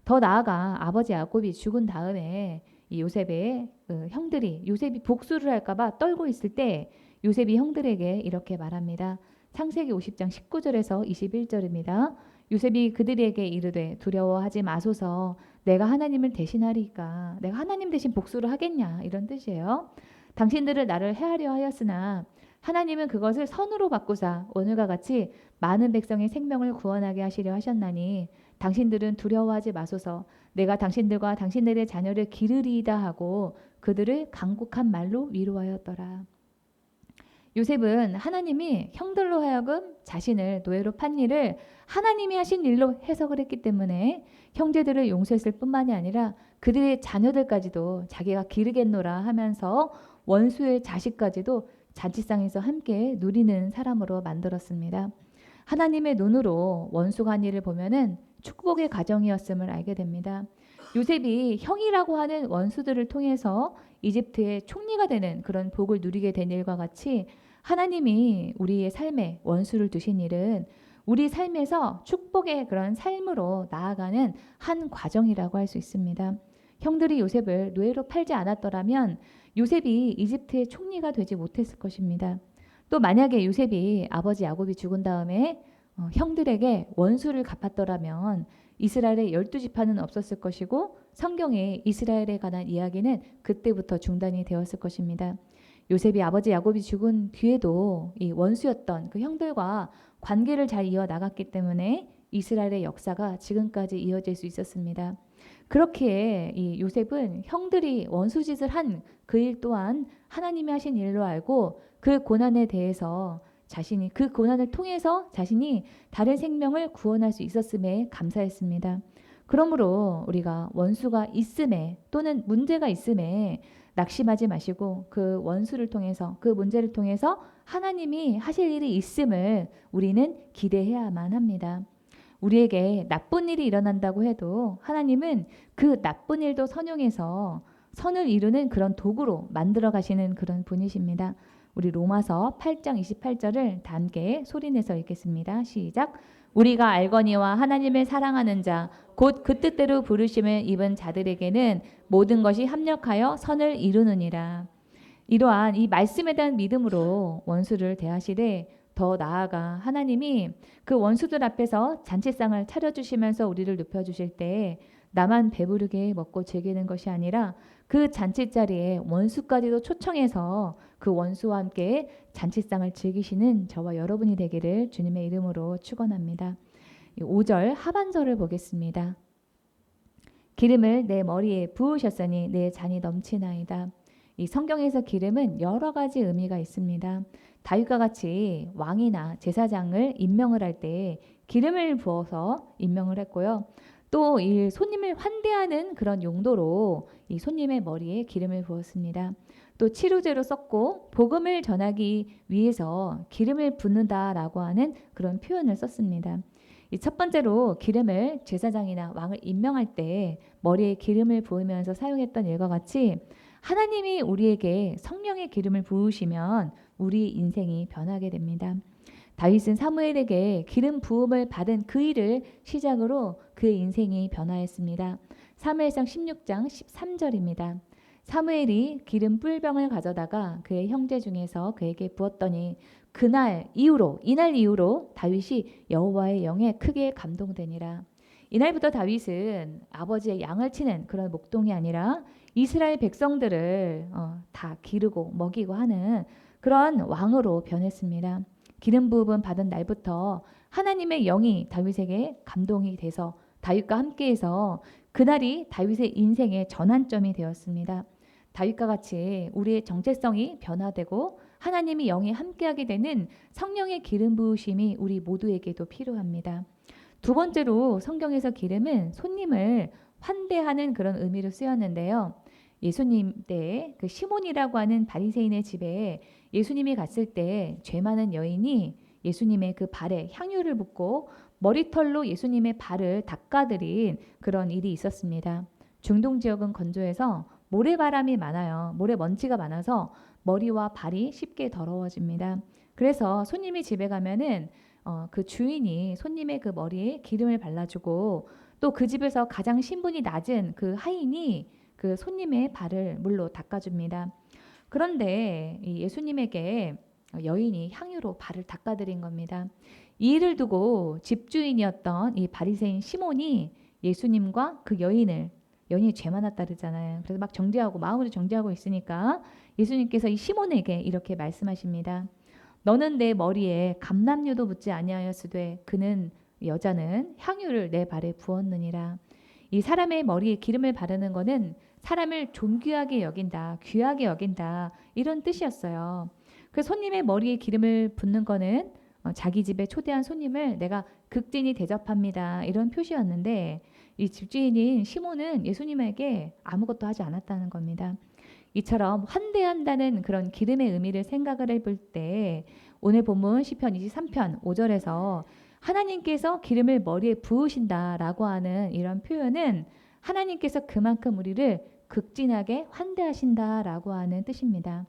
더 나아가 아버지 야곱이 죽은 다음에 이 요셉의 형들이 요셉이 복수를 할까봐 떨고 있을 때 요셉이 형들에게 이렇게 말합니다. 창세기 50장 19절에서 21절입니다. 요셉이 그들에게 이르되 두려워하지 마소서 내가 하나님을 대신하리이까 내가 하나님 대신 복수를 하겠냐 이런 뜻이에요. 당신들을 나를 해하려 하였으나 하나님은 그것을 선으로 바꾸사 오늘과 같이 많은 백성의 생명을 구원하게 하시려 하셨나니 당신들은 두려워하지 마소서 내가 당신들과 당신들의 자녀를 기르리이다 하고 그들을 간곡한 말로 위로하였더라. 요셉은 하나님이 형들로 하여금 자신을 노예로 판 일을 하나님이 하신 일로 해석을 했기 때문에 형제들을 용서했을 뿐만이 아니라 그들의 자녀들까지도 자기가 기르겠노라 하면서 원수의 자식까지도 잔치상에서 함께 누리는 사람으로 만들었습니다. 하나님의 눈으로 원수가 한 일을 보면은 축복의 가정이었음을 알게 됩니다. 요셉이 형이라고 하는 원수들을 통해서 이집트의 총리가 되는 그런 복을 누리게 된 일과 같이 하나님이 우리의 삶에 원수를 두신 일은 우리 삶에서 축복의 그런 삶으로 나아가는 한 과정이라고 할 수 있습니다. 형들이 요셉을 노예로 팔지 않았더라면 요셉이 이집트의 총리가 되지 못했을 것입니다. 또 만약에 요셉이 아버지 야곱이 죽은 다음에 형들에게 원수를 갚았더라면 이스라엘의 12지파는 없었을 것이고 성경에 이스라엘에 관한 이야기는 그때부터 중단이 되었을 것입니다. 요셉이 아버지 야곱이 죽은 뒤에도 이 원수였던 그 형들과 관계를 잘 이어 나갔기 때문에 이스라엘의 역사가 지금까지 이어질 수 있었습니다. 그렇기에 이 요셉은 형들이 원수짓을 한 그 일 또한 하나님이 하신 일로 알고 그 고난에 대해서 자신이 그 고난을 통해서 자신이 다른 생명을 구원할 수 있었음에 감사했습니다. 그러므로 우리가 원수가 있음에 또는 문제가 있음에 낙심하지 마시고 그 원수를 통해서 그 문제를 통해서 하나님이 하실 일이 있음을 우리는 기대해야만 합니다. 우리에게 나쁜 일이 일어난다고 해도 하나님은 그 나쁜 일도 선용해서 선을 이루는 그런 도구로 만들어 가시는 그런 분이십니다. 우리 로마서 8장 28절을 다 함께 소리내서 읽겠습니다. 시작. 우리가 알거니와 하나님을 사랑하는 자 곧 그 뜻대로 부르심을 입은 자들에게는 모든 것이 합력하여 선을 이루느니라. 이러한 이 말씀에 대한 믿음으로 원수를 대하시되 더 나아가 하나님이 그 원수들 앞에서 잔치상을 차려주시면서 우리를 높여주실 때 나만 배부르게 먹고 즐기는 것이 아니라 그 잔치 자리에 원수까지도 초청해서 그 원수와 함께 잔치상을 즐기시는 저와 여러분이 되기를 주님의 이름으로 축원합니다. 5절 하반절을 보겠습니다. 기름을 내 머리에 부으셨으니 내 잔이 넘치나이다. 이 성경에서 기름은 여러 가지 의미가 있습니다. 다윗과 같이 왕이나 제사장을 임명을 할 때 기름을 부어서 임명을 했고요. 또 이 손님을 환대하는 그런 용도로 이 손님의 머리에 기름을 부었습니다. 또 치료제로 썼고 복음을 전하기 위해서 기름을 붓는다라고 하는 그런 표현을 썼습니다. 이 첫 번째로 기름을 제사장이나 왕을 임명할 때 머리에 기름을 부으면서 사용했던 일과 같이 하나님이 우리에게 성령의 기름을 부으시면 우리 인생이 변하게 됩니다. 다윗은 사무엘에게 기름 부음을 받은 그 일을 시작으로 그의 인생이 변화했습니다. 사무엘상 16장 13절입니다. 사무엘이 기름 뿔병을 가져다가 그의 형제 중에서 그에게 부었더니 이날 이후로 다윗이 여호와의 영에 크게 감동되니라. 이날부터 다윗은 아버지의 양을 치는 그런 목동이 아니라 이스라엘 백성들을 다 기르고 먹이고 하는 그런 왕으로 변했습니다. 기름 부음 받은 날부터 하나님의 영이 다윗에게 감동이 돼서 다윗과 함께해서 그날이 다윗의 인생의 전환점이 되었습니다. 다윗과 같이 우리의 정체성이 변화되고 하나님이 영이 함께하게 되는 성령의 기름 부으심이 우리 모두에게도 필요합니다. 두 번째로 성경에서 기름은 손님을 환대하는 그런 의미로 쓰였는데요. 예수님 때 그 시몬이라고 하는 바리새인의 집에 예수님이 갔을 때 죄 많은 여인이 예수님의 그 발에 향유를 붓고 머리털로 예수님의 발을 닦아드린 그런 일이 있었습니다. 중동 지역은 건조해서 모래바람이 많아요. 모래먼지가 많아서 머리와 발이 쉽게 더러워집니다. 그래서 손님이 집에 가면은 그 주인이 손님의 그 머리에 기름을 발라주고 또 그 집에서 가장 신분이 낮은 그 하인이 그 손님의 발을 물로 닦아줍니다. 그런데 이 예수님에게 여인이 향유로 발을 닦아드린 겁니다. 이 일을 두고 집주인이었던 이 바리새인 시몬이 예수님과 그 여인이 죄 많았다 그러잖아요. 그래서 막 정죄하고 마음으로 정죄하고 있으니까 예수님께서 이 시몬에게 이렇게 말씀하십니다. 너는 내 머리에 감람유도 묻지 아니하였으되 여자는 향유를 내 발에 부었느니라. 이 사람의 머리에 기름을 바르는 것은 사람을 존귀하게 여긴다, 귀하게 여긴다 이런 뜻이었어요. 그 손님의 머리에 기름을 붓는 거는 자기 집에 초대한 손님을 내가 극진히 대접합니다 이런 표시였는데 이 집주인인 시몬은 예수님에게 아무것도 하지 않았다는 겁니다. 이처럼 환대한다는 그런 기름의 의미를 생각을 해볼 때 오늘 본문 시편 23편 5절에서 하나님께서 기름을 머리에 부으신다라고 하는 이런 표현은 하나님께서 그만큼 우리를 극진하게 환대하신다라고 하는 뜻입니다.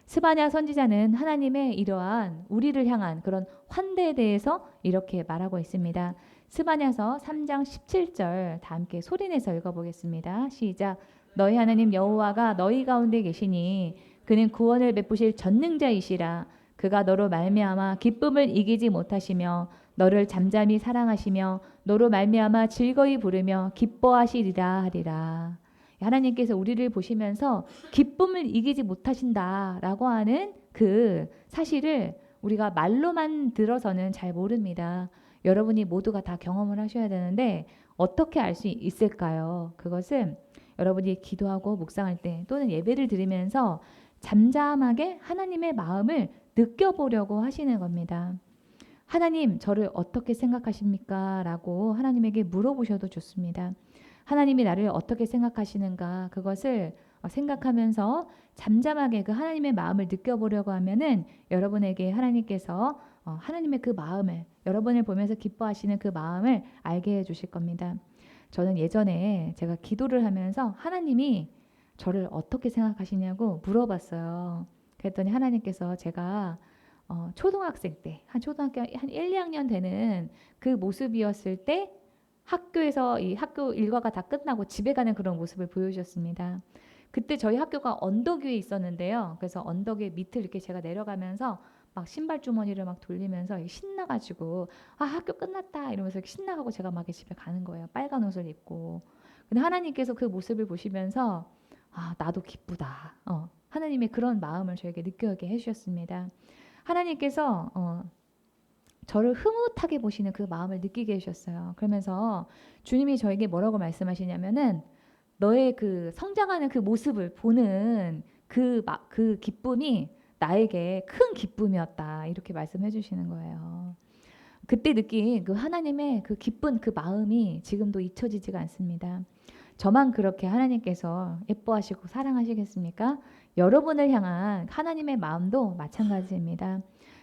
스바냐 선지자는 하나님의 이러한 우리를 향한 그런 환대에 대해서 이렇게 말하고 있습니다. 스바냐서 3장 17절 다 함께 소리내서 읽어보겠습니다. 시작. 너희 하나님 여호와가 너희 가운데 계시니 그는 구원을 베푸실 전능자이시라. 그가 너로 말미암아 기쁨을 이기지 못하시며 너를 잠잠히 사랑하시며 너로 말미암아 즐거이 부르며 기뻐하시리라 하리라. 하나님께서 우리를 보시면서 기쁨을 이기지 못하신다라고 하는 그 사실을 우리가 말로만 들어서는 잘 모릅니다. 여러분이 모두가 다 경험을 하셔야 되는데 어떻게 알 수 있을까요? 그것은 여러분이 기도하고 묵상할 때 또는 예배를 드리면서 잠잠하게 하나님의 마음을 느껴보려고 하시는 겁니다. 하나님, 저를 어떻게 생각하십니까? 라고 하나님에게 물어보셔도 좋습니다. 하나님이 나를 어떻게 생각하시는가? 그것을 생각하면서 잠잠하게 그 하나님의 마음을 느껴보려고 하면은 여러분에게 하나님께서 하나님의 그 마음을, 여러분을 보면서 기뻐하시는 그 마음을 알게 해 주실 겁니다. 저는 예전에 제가 기도를 하면서 하나님이 저를 어떻게 생각하시냐고 물어봤어요. 그랬더니 하나님께서 제가 초등학생 때, 한 초등학교 한 1, 2학년 되는 그 모습이었을 때 학교에서 이 학교 일과가 다 끝나고 집에 가는 그런 모습을 보여주셨습니다. 그때 저희 학교가 언덕 위에 있었는데요. 그래서 언덕의 밑을 이렇게 제가 내려가면서 막 신발 주머니를 막 돌리면서 신나가지고 학교 끝났다 이러면서 신나가고 제가 막 집에 가는 거예요. 빨간 옷을 입고. 근데 하나님께서 그 모습을 보시면서 나도 기쁘다. 하나님의 그런 마음을 저에게 느끼게 해주셨습니다. 하나님께서 저를 흐뭇하게 보시는 그 마음을 느끼게 해주셨어요. 그러면서 주님이 저에게 뭐라고 말씀하시냐면은 너의 그 성장하는 그 모습을 보는 그 기쁨이 나에게 큰 기쁨이었다. 이렇게 말씀해 주시는 거예요. 그때 느낀 그 하나님의 그 기쁜 그 마음이 지금도 잊혀지지가 않습니다. 저만 그렇게 하나님께서 예뻐하시고 사랑하시겠습니까? 여러분을 향한 하나님의 마음도 마찬가지입니다.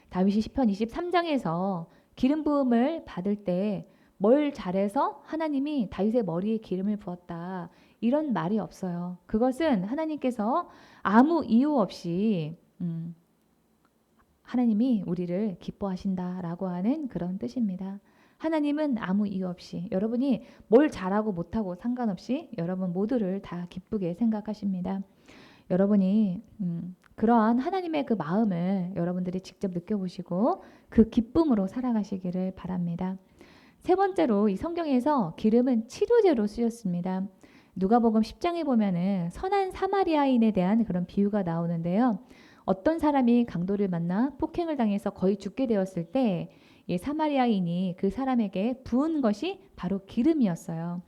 다윗이 시편 23장에서 기름 부음을 받을 때 뭘 잘해서 하나님이 다윗의 머리에 기름을 부었다. 이런 말이 없어요. 그것은 하나님께서 아무 이유 없이 하나님이 우리를 기뻐하신다라고 하는 그런 뜻입니다. 하나님은 아무 이유 없이 여러분이 뭘 잘하고 못하고 상관없이 여러분 모두를 다 기쁘게 생각하십니다. 여러분이 그러한 하나님의 그 마음을 여러분들이 직접 느껴보시고 그 기쁨으로 살아가시기를 바랍니다. 세 번째로 이 성경에서 기름은 치료제로 쓰였습니다. 누가복음 10장에 보면은 선한 사마리아인에 대한 그런 비유가 나오는데요. 어떤 사람이 강도를 만나 폭행을 당해서 거의 죽게 되었을 때 이 사마리아인이 그 사람에게 부은 것이 바로 기름이었어요.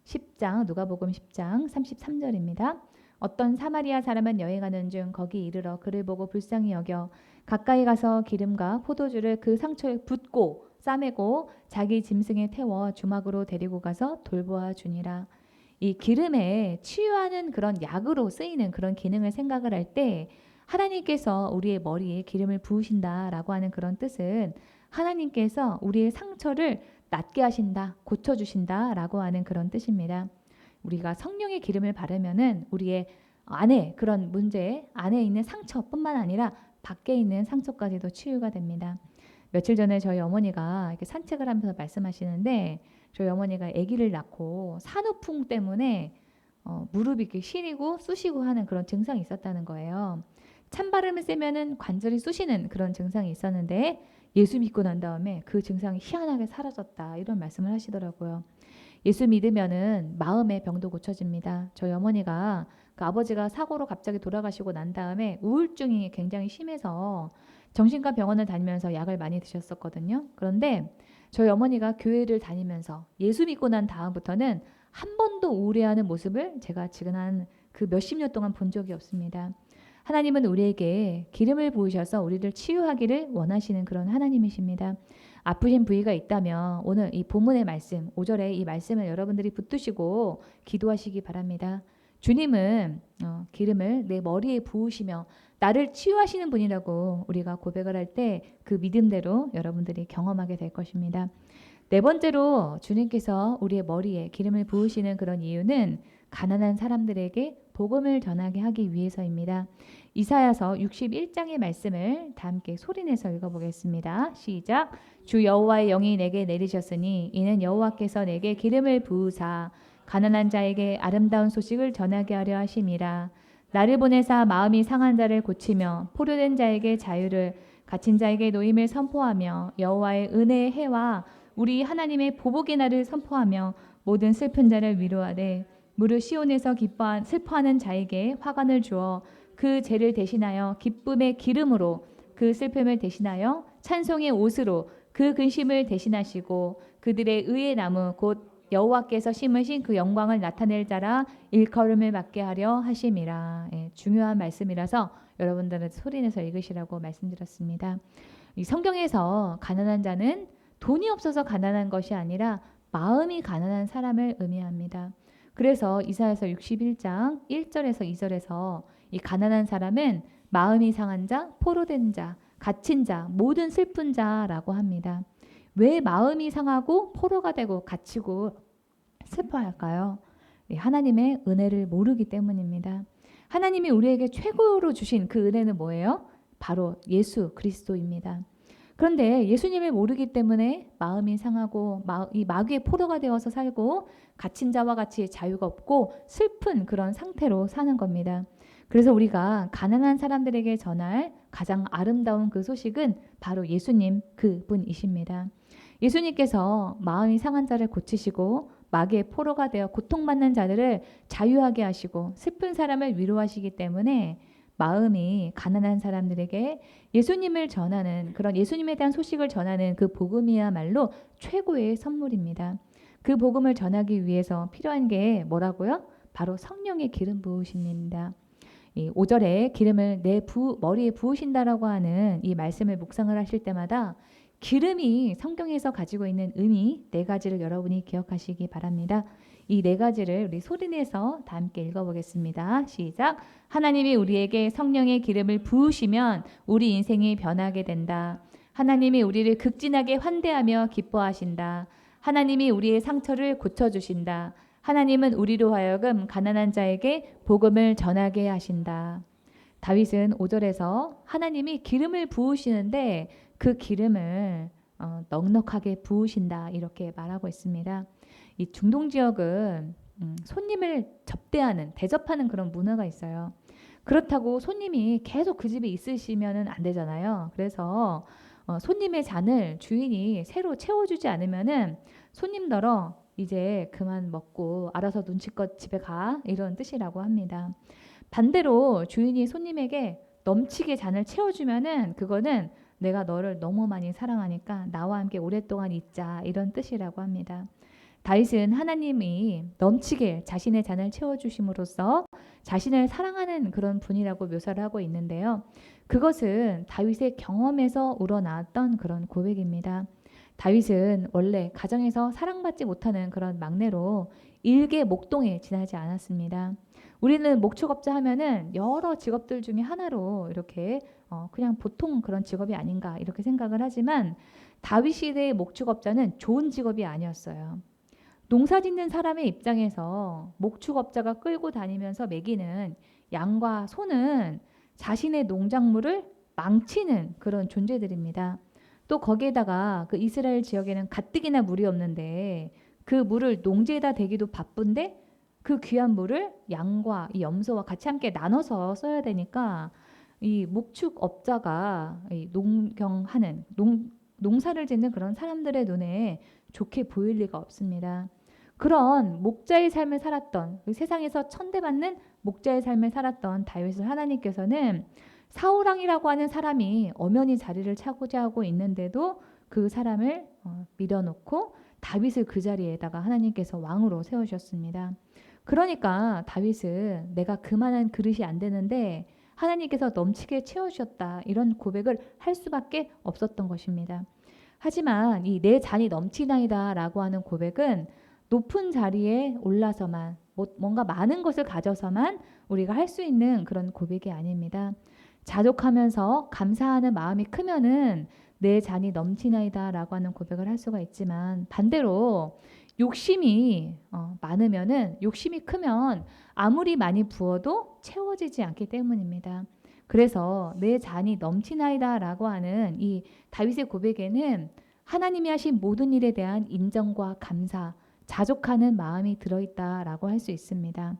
10장 누가복음 10장 33절입니다. 어떤 사마리아 사람은 여행하는 중 거기 이르러 그를 보고 불쌍히 여겨 가까이 가서 기름과 포도주를 그 상처에 붓고 싸매고 자기 짐승에 태워 주막으로 데리고 가서 돌보아 주니라. 이 기름에 치유하는 그런 약으로 쓰이는 그런 기능을 생각을 할 때 하나님께서 우리의 머리에 기름을 부으신다라고 하는 그런 뜻은 하나님께서 우리의 상처를 낫게 하신다, 고쳐주신다라고 하는 그런 뜻입니다. 우리가 성령의 기름을 바르면은 우리의 안에 그런 문제, 안에 있는 상처뿐만 아니라 밖에 있는 상처까지도 치유가 됩니다. 며칠 전에 저희 어머니가 이렇게 산책을 하면서 말씀하시는데 저희 어머니가 아기를 낳고 산후풍 때문에 무릎이 이렇게 시리고 쑤시고 하는 그런 증상이 있었다는 거예요. 찬바람을 쐬면은 관절이 쑤시는 그런 증상이 있었는데 예수 믿고 난 다음에 그 증상이 희한하게 사라졌다 이런 말씀을 하시더라고요. 예수 믿으면은 마음의 병도 고쳐집니다. 저희 어머니가 그 아버지가 사고로 갑자기 돌아가시고 난 다음에 우울증이 굉장히 심해서 정신과 병원을 다니면서 약을 많이 드셨었거든요. 그런데 저희 어머니가 교회를 다니면서 예수 믿고 난 다음부터는 한 번도 우울해하는 모습을 제가 지금 한 그 몇십 년 동안 본 적이 없습니다. 하나님은 우리에게 기름을 부으셔서 우리를 치유하기를 원하시는 그런 하나님이십니다. 아프신 부위가 있다면 오늘 이 본문의 말씀 5절에 이 말씀을 여러분들이 붙드시고 기도하시기 바랍니다. 주님은 기름을 내 머리에 부으시며 나를 치유하시는 분이라고 우리가 고백을 할 때 그 믿음대로 여러분들이 경험하게 될 것입니다. 네 번째로 주님께서 우리의 머리에 기름을 부으시는 그런 이유는 가난한 사람들에게 복음을 전하게 하기 위해서입니다. 이사야서 61장의 말씀을 다 함께 소리내서 읽어보겠습니다. 시작. 주 여호와의 영이 내게 내리셨으니 이는 여호와께서 내게 기름을 부으사 가난한 자에게 아름다운 소식을 전하게 하려 하심이라. 나를 보내사 마음이 상한 자를 고치며 포로된 자에게 자유를 갇힌 자에게 노임을 선포하며 여호와의 은혜의 해와 우리 하나님의 보복의 날을 선포하며 모든 슬픈 자를 위로하되 무릇 시온에서 슬퍼하는 자에게 화관을 주어 그 죄를 대신하여 기쁨의 기름으로 그 슬픔을 대신하여 찬송의 옷으로 그 근심을 대신하시고 그들의 의의 나무 곧 여호와께서 심으신 그 영광을 나타낼 자라 일컬음을 받게 하려 하심이라. 중요한 말씀이라서 여러분들은 소리내서 읽으시라고 말씀드렸습니다. 이 성경에서 가난한 자는 돈이 없어서 가난한 것이 아니라 마음이 가난한 사람을 의미합니다. 그래서 이사야서 61장 1절에서 2절에서 이 가난한 사람은 마음이 상한 자, 포로된 자, 갇힌 자, 모든 슬픈 자라고 합니다. 왜 마음이 상하고 포로가 되고 갇히고 슬퍼할까요? 하나님의 은혜를 모르기 때문입니다. 하나님이 우리에게 최고로 주신 그 은혜는 뭐예요? 바로 예수 그리스도입니다. 그런데 예수님을 모르기 때문에 마음이 상하고 이 마귀의 포로가 되어서 살고 갇힌 자와 같이 자유가 없고 슬픈 그런 상태로 사는 겁니다. 그래서 우리가 가난한 사람들에게 전할 가장 아름다운 그 소식은 바로 예수님 그분이십니다. 예수님께서 마음이 상한 자를 고치시고 마귀의 포로가 되어 고통받는 자들을 자유하게 하시고 슬픈 사람을 위로하시기 때문에 마음이 가난한 사람들에게 예수님을 전하는 그런 예수님에 대한 소식을 전하는 그 복음이야말로 최고의 선물입니다. 그 복음을 전하기 위해서 필요한 게 뭐라고요? 바로 성령의 기름 부으심입니다. 이 5절에 기름을 내 머리에 부으신다라고 하는 이 말씀을 묵상을 하실 때마다 기름이 성경에서 가지고 있는 의미 4가지를 여러분이 기억하시기 바랍니다. 이 4가지를 우리 소리내서 다 함께 읽어보겠습니다. 시작. 하나님이 우리에게 성령의 기름을 부으시면 우리 인생이 변하게 된다. 하나님이 우리를 극진하게 환대하며 기뻐하신다. 하나님이 우리의 상처를 고쳐주신다. 하나님은 우리로 하여금 가난한 자에게 복음을 전하게 하신다. 다윗은 5절에서 하나님이 기름을 부으시는데 그 기름을 넉넉하게 부으신다 이렇게 말하고 있습니다. 이 중동 지역은 손님을 대접하는 그런 문화가 있어요. 그렇다고 손님이 계속 그 집에 있으시면 안 되잖아요. 그래서 손님의 잔을 주인이 새로 채워주지 않으면은 손님더러 이제 그만 먹고 알아서 눈치껏 집에 가 이런 뜻이라고 합니다. 반대로 주인이 손님에게 넘치게 잔을 채워주면은 그거는 내가 너를 너무 많이 사랑하니까 나와 함께 오랫동안 있자 이런 뜻이라고 합니다. 다윗은 하나님이 넘치게 자신의 잔을 채워주심으로써 자신을 사랑하는 그런 분이라고 묘사를 하고 있는데요. 그것은 다윗의 경험에서 우러나왔던 그런 고백입니다. 다윗은 원래 가정에서 사랑받지 못하는 그런 막내로 일개 목동에 지나지 않았습니다. 우리는 목축업자 하면은 여러 직업들 중에 하나로 이렇게 그냥 보통 그런 직업이 아닌가 이렇게 생각을 하지만 다윗 시대의 목축업자는 좋은 직업이 아니었어요. 농사 짓는 사람의 입장에서 목축업자가 끌고 다니면서 먹이는 양과 소는 자신의 농작물을 망치는 그런 존재들입니다. 또 거기에다가 그 이스라엘 지역에는 가뜩이나 물이 없는데 그 물을 농지에다 대기도 바쁜데 그 귀한 물을 양과 이 염소와 같이 함께 나눠서 써야 되니까 이 목축업자가 농경하는 농사를 짓는 그런 사람들의 눈에 좋게 보일 리가 없습니다. 그런 목자의 삶을 살았던 세상에서 천대받는 목자의 삶을 살았던 다윗을 하나님께서는 사울왕이라고 하는 사람이 엄연히 자리를 차지하고 있는데도 그 사람을 밀어놓고 다윗을 그 자리에다가 하나님께서 왕으로 세우셨습니다. 그러니까 다윗은 내가 그만한 그릇이 안 되는데 하나님께서 넘치게 채워주셨다 이런 고백을 할 수밖에 없었던 것입니다. 하지만 이 내 잔이 넘치나이다 라고 하는 고백은 높은 자리에 올라서만 뭔가 많은 것을 가져서만 우리가 할 수 있는 그런 고백이 아닙니다. 자족하면서 감사하는 마음이 크면은 내 잔이 넘치나이다 라고 하는 고백을 할 수가 있지만 반대로 욕심이 많으면은 욕심이 크면 아무리 많이 부어도 채워지지 않기 때문입니다. 그래서 내 잔이 넘치나이다 라고 하는 이 다윗의 고백에는 하나님이 하신 모든 일에 대한 인정과 감사, 자족하는 마음이 들어있다라고 할 수 있습니다.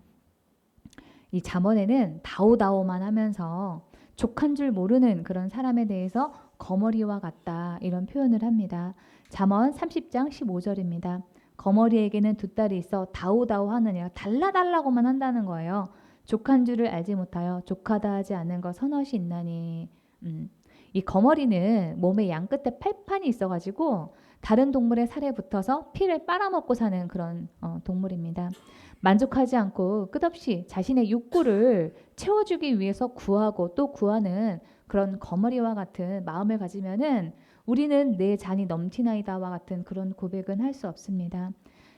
이 잠언에는 다오다오만 하면서 족한 줄 모르는 그런 사람에 대해서 거머리와 같다 이런 표현을 합니다. 잠언 30장 15절입니다. 거머리에게는 두 딸이 있어 다오다오 하느니라. 달라달라고만 한다는 거예요. 족한 줄을 알지 못하여 족하다 하지 않은 것 서너시 있나니. 이 거머리는 몸의 양끝에 팔판이 있어가지고 다른 동물의 살에 붙어서 피를 빨아먹고 사는 그런 동물입니다. 만족하지 않고 끝없이 자신의 욕구를 채워주기 위해서 구하고 또 구하는 그런 거머리와 같은 마음을 가지면은 우리는 내 잔이 넘치나이다와 같은 그런 고백은 할 수 없습니다.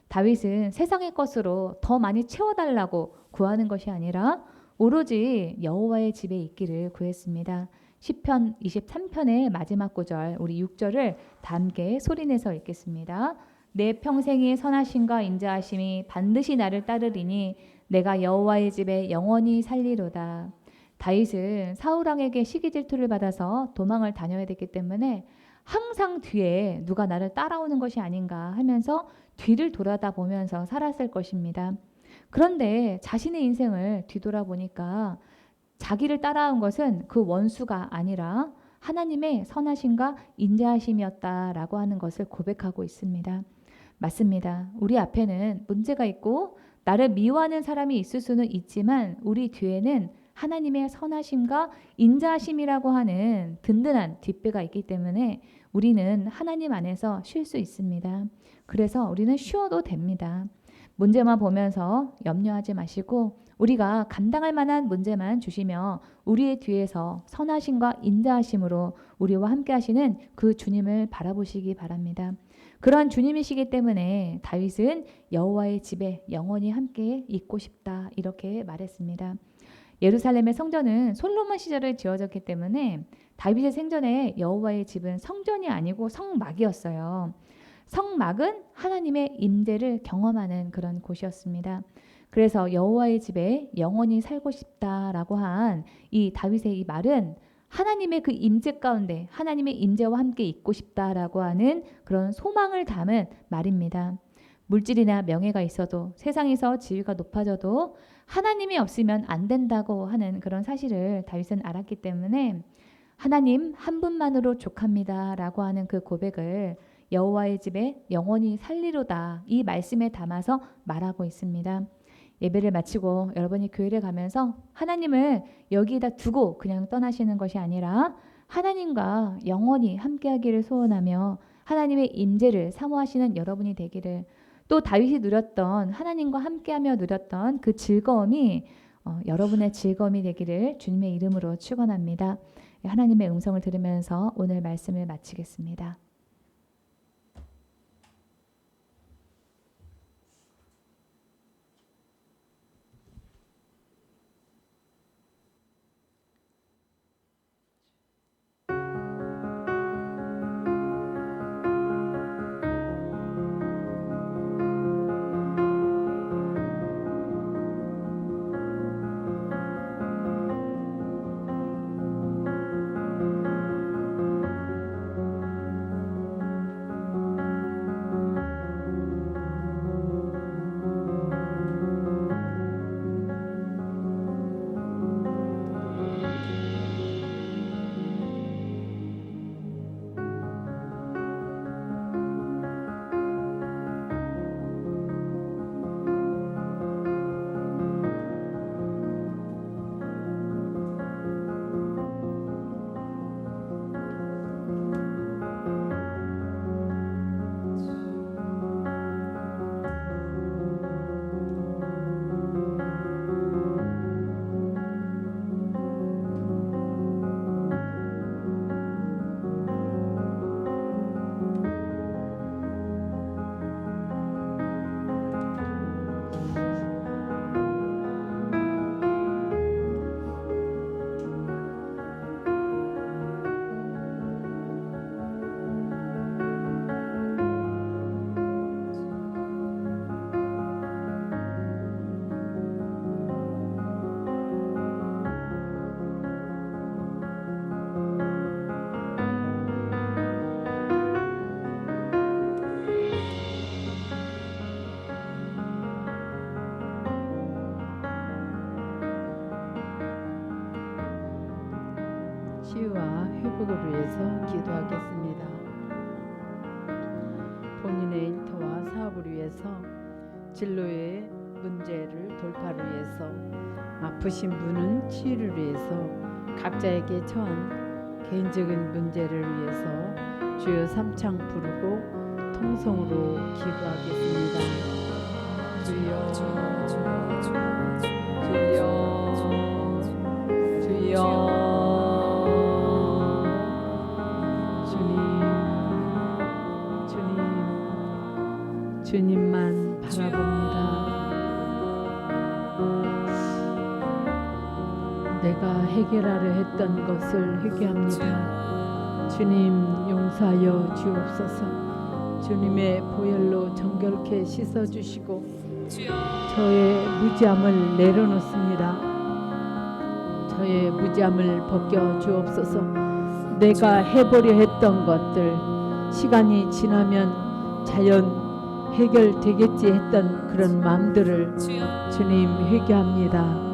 다윗은 세상의 것으로 더 많이 채워달라고 구하는 것이 아니라 오로지 여호와의 집에 있기를 구했습니다. 시편 23편의 마지막 구절 우리 6절을 다 함께 소리내서 읽겠습니다. 내 평생의 선하심과 인자하심이 반드시 나를 따르리니 내가 여호와의 집에 영원히 살리로다. 다윗은 사울 왕에게 시기 질투를 받아서 도망을 다녀야 됐기 때문에 항상 뒤에 누가 나를 따라오는 것이 아닌가 하면서 뒤를 돌아다 보면서 살았을 것입니다. 그런데 자신의 인생을 뒤돌아보니까 자기를 따라온 것은 그 원수가 아니라 하나님의 선하심과 인자하심이었다라고 하는 것을 고백하고 있습니다. 맞습니다. 우리 앞에는 문제가 있고 나를 미워하는 사람이 있을 수는 있지만 우리 뒤에는 하나님의 선하심과 인자하심이라고 하는 든든한 뒷배가 있기 때문에 우리는 하나님 안에서 쉴 수 있습니다. 그래서 우리는 쉬어도 됩니다. 문제만 보면서 염려하지 마시고 우리가 감당할 만한 문제만 주시며 우리의 뒤에서 선하심과 인자하심으로 우리와 함께 하시는 그 주님을 바라보시기 바랍니다. 그러한 주님이시기 때문에 다윗은 여호와의 집에 영원히 함께 있고 싶다 이렇게 말했습니다. 예루살렘의 성전은 솔로몬 시절에 지어졌기 때문에 다윗의 생전에 여호와의 집은 성전이 아니고 성막이었어요. 성막은 하나님의 임재를 경험하는 그런 곳이었습니다. 그래서 여호와의 집에 영원히 살고 싶다라고 한 이 다윗의 이 말은 하나님의 그 임재 가운데 하나님의 임재와 함께 있고 싶다라고 하는 그런 소망을 담은 말입니다. 물질이나 명예가 있어도 세상에서 지위가 높아져도 하나님이 없으면 안 된다고 하는 그런 사실을 다윗은 알았기 때문에 하나님 한 분만으로 족합니다라고 하는 그 고백을 여호와의 집에 영원히 살리로다 이 말씀에 담아서 말하고 있습니다. 예배를 마치고 여러분이 교회를 가면서 하나님을 여기에다 두고 그냥 떠나시는 것이 아니라 하나님과 영원히 함께하기를 소원하며 하나님의 임재를 사모하시는 여러분이 되기를 또 다윗이 누렸던 하나님과 함께하며 누렸던 그 즐거움이 여러분의 즐거움이 되기를 주님의 이름으로 축원합니다. 하나님의 음성을 들으면서 오늘 말씀을 마치겠습니다. 치유와 회복을 위해서 기도하겠습니다. 본인의 일터와 사업을 위해서 진로의 문제를 돌파를 위해서, 아프신 분은 치유를 위해서, 각자에게 처한 개인적인 문제를 위해서 주여 삼창 부르고 통성으로 기도하겠습니다. 주여 주님만 바라봅니다. 내가 해결하려 했던 것을 회개합니다. 주님 용서하여 주옵소서. 주님의 보혈로 정결케 씻어주시고 저의 무지함을 내려놓습니다. 저의 무지함을 벗겨 주옵소서. 내가 해보려 했던 것들 시간이 지나면 자연 해결되겠지 했던 그런 마음들을 주님 회개합니다.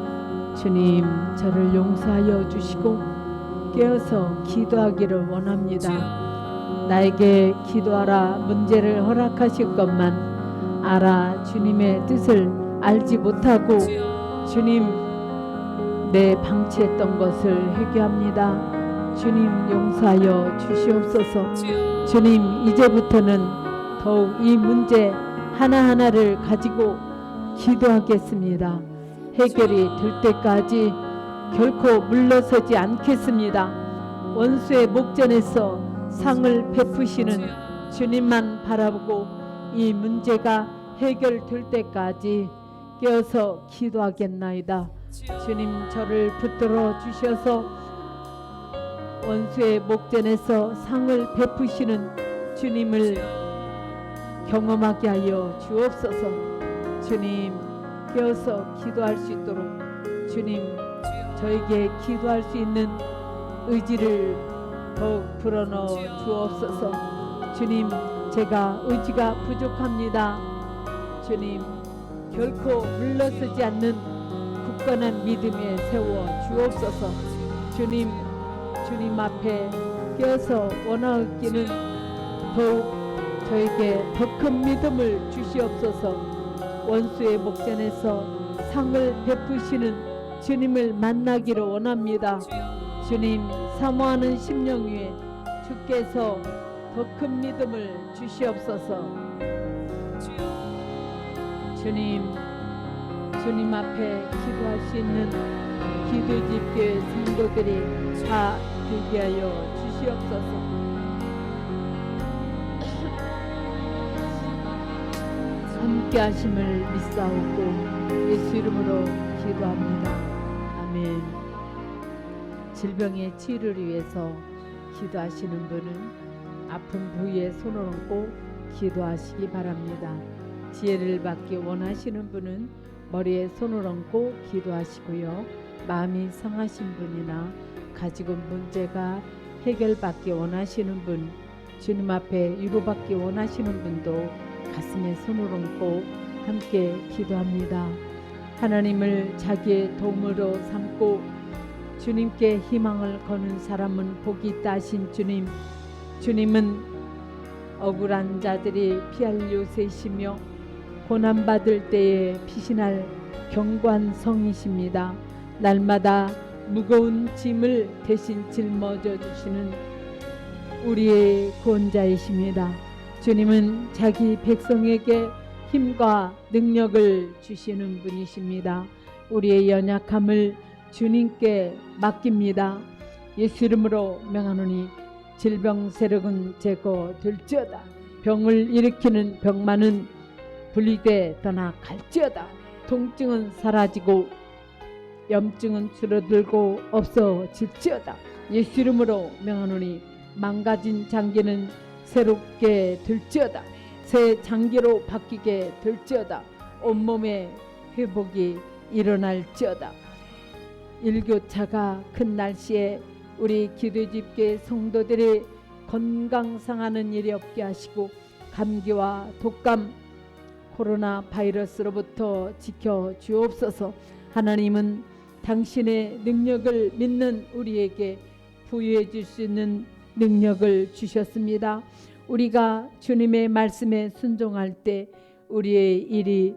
주님 저를 용서하여 주시고 깨어서 기도하기를 원합니다. 나에게 기도하라 문제를 허락하실 것만 알아 주님의 뜻을 알지 못하고 주님 내 방치했던 것을 회개합니다. 주님 용서하여 주시옵소서. 주님 이제부터는 더욱 이 문제 하나하나를 가지고 기도하겠습니다. 해결이 될 때까지 결코 물러서지 않겠습니다. 원수의 목전에서 상을 베푸시는 주님만 바라보고 이 문제가 해결될 때까지 깨어서 기도하겠나이다. 주님 저를 붙들어 주셔서 원수의 목전에서 상을 베푸시는 주님을 경험하게 하여 주옵소서. 주님 깨어서 기도할 수 있도록 주님 저에게 기도할 수 있는 의지를 더욱 불어넣어 주옵소서. 주님 제가 의지가 부족합니다. 주님 결코 물러서지 않는 굳건한 믿음에 세워 주옵소서. 주님 앞에 깨어서 원하옵기는 더욱 저에게 더 큰 믿음을 주시옵소서. 원수의 목전에서 상을 베푸시는 주님을 만나기를 원합니다. 주님 사모하는 심령 위에 주께서 더 큰 믿음을 주시옵소서. 주님 앞에 기도할 수 있는 기도집교회 성도들이 다 되게 하여 주시옵소서. 함께 하심을 믿사오고 예수 이름으로 기도합니다. 아멘. 질병의 치유를 위해서 기도하시는 분은 아픈 부위에 손을 얹고 기도하시기 바랍니다. 지혜를 받기 원하시는 분은 머리에 손을 얹고 기도하시고요. 마음이 상하신 분이나 가지고 문제가 해결받기 원하시는 분, 주님 앞에 위로받기 원하시는 분도 가슴에 손을 얹고 함께 기도합니다. 하나님을 자기의 도움으로 삼고 주님께 희망을 거는 사람은 복이 있다 하신 주님, 주님은 억울한 자들이 피할 요새이시며 고난받을 때에 피신할 견고한 성이십니다. 날마다 무거운 짐을 대신 짊어져 주시는 우리의 구원자이십니다. 주님은 자기 백성에게 힘과 능력을 주시는 분이십니다. 우리의 연약함을 주님께 맡깁니다. 예수 이름으로 명하노니 질병 세력은 제거될지어다. 병을 일으키는 병만은 분리돼 떠나 갈지어다. 통증은 사라지고 염증은 줄어들고 없어질지어다. 예수 이름으로 명하노니 망가진 장기는 새롭게 될지어다. 새 장기로 바뀌게 될지어다. 온몸의 회복이 일어날지어다. 일교차가 큰 날씨에 우리 기도집계 성도들이 건강 상하는 일이 없게 하시고 감기와 독감, 코로나 바이러스로부터 지켜 주옵소서. 하나님은 당신의 능력을 믿는 우리에게 부여해 줄 수 있는 능력을 주셨습니다. 우리가 주님의 말씀에 순종할 때 우리의 일이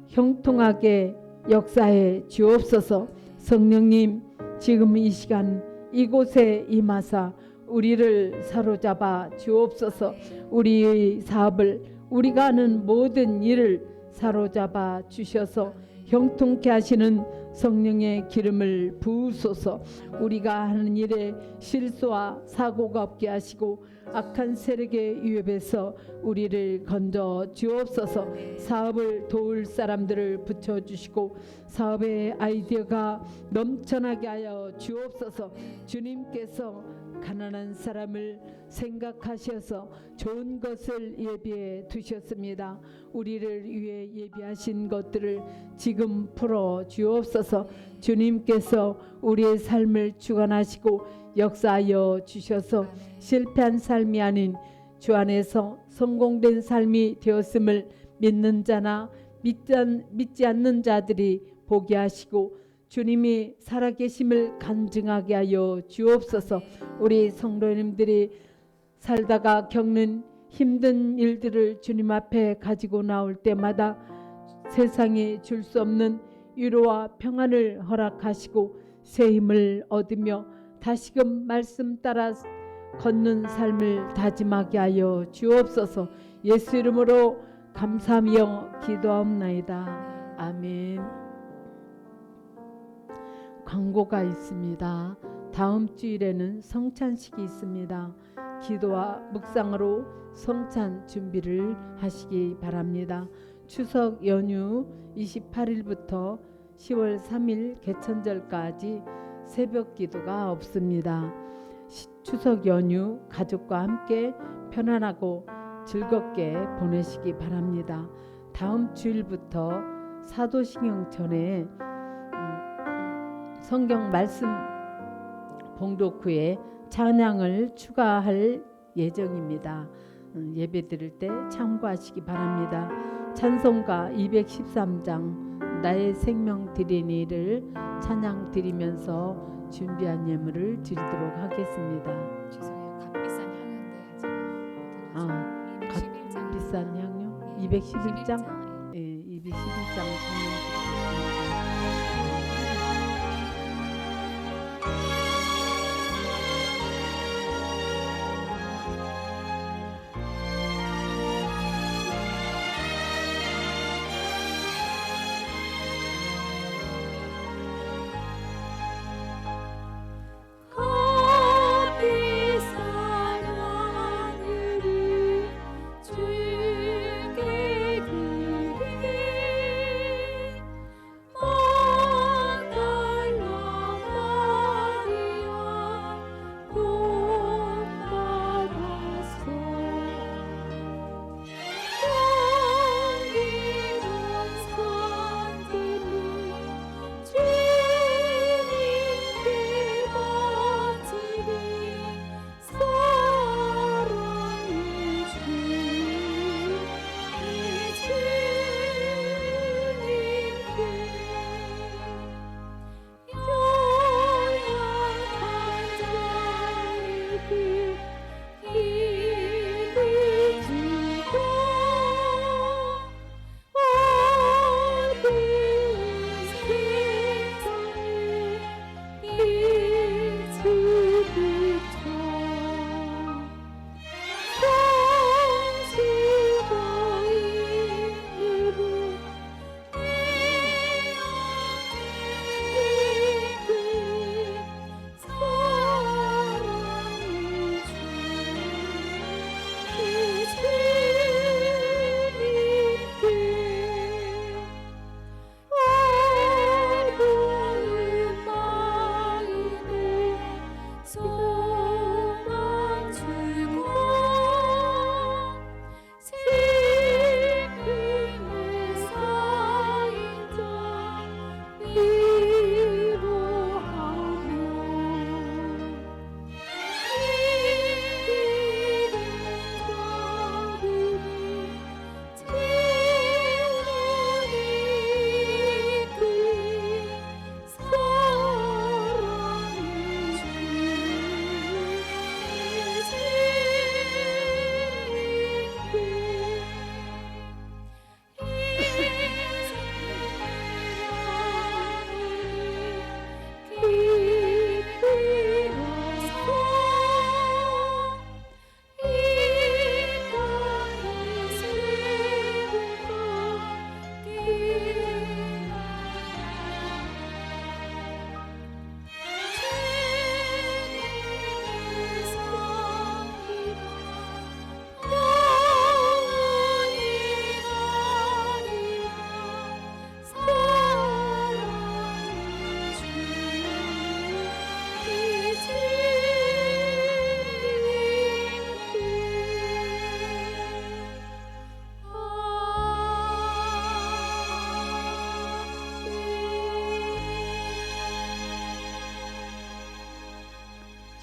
형통하게 역사해 주옵소서. 성령님, 지금 이 시간 이곳에 임하사 우리를 사로잡아 주옵소서. 우리의 사업을, 우리가 하는 모든 일을 사로잡아 주셔서 형통케 하시는 성령의 기름을 부으소서. 우리가 하는 일에 실수와 사고가 없게 하시고 악한 세력의 위협에서 우리를 건져 주옵소서. 사업을 도울 사람들을 붙여주시고 사업의 아이디어가 넘쳐나게 하여 주옵소서. 주님께서 가난한 사람을 생각하셔서 좋은 것을 예비해 두셨습니다. 우리를 위해 예비하신 것들을 지금 풀어 주옵소서. 주님께서 우리의 삶을 주관하시고 역사하여 주셔서 실패한 삶이 아닌 주 안에서 성공된 삶이 되었음을 믿는 자나 믿지 않는 자들이 보게 하시고 주님이 살아계심을 간증하게 하여 주옵소서. 우리 성도님들이 살다가 겪는 힘든 일들을 주님 앞에 가지고 나올 때마다 세상이 줄 수 없는 위로와 평안을 허락하시고 새 힘을 얻으며 다시금 말씀 따라 걷는 삶을 다짐하게 하여 주옵소서. 예수 이름으로 감사하며 기도하옵나이다. 아멘. 광고가 있습니다. 다음 주일에는 성찬식이 있습니다. 기도와 묵상으로 성찬 준비를 하시기 바랍니다. 추석 연휴 28일부터 10월 3일 개천절까지 새벽 기도가 없습니다. 추석 연휴 가족과 함께 편안하고 즐겁게 보내시기 바랍니다. 다음 주일부터 사도신경 전에 성경 말씀 봉독 후에 찬양을 추가할 예정입니다. 예배 드릴 때 참고하시기 바랍니다. 찬송가 213장 나의 생명 드리니를 찬양 드리면서 준비한 예물을 드리도록 하겠습니다. 죄송해요. 값비싼 향인데 제가 값 비싼 향요? 211장? 예, 211장 찬양 드리겠습니다. 주께 드리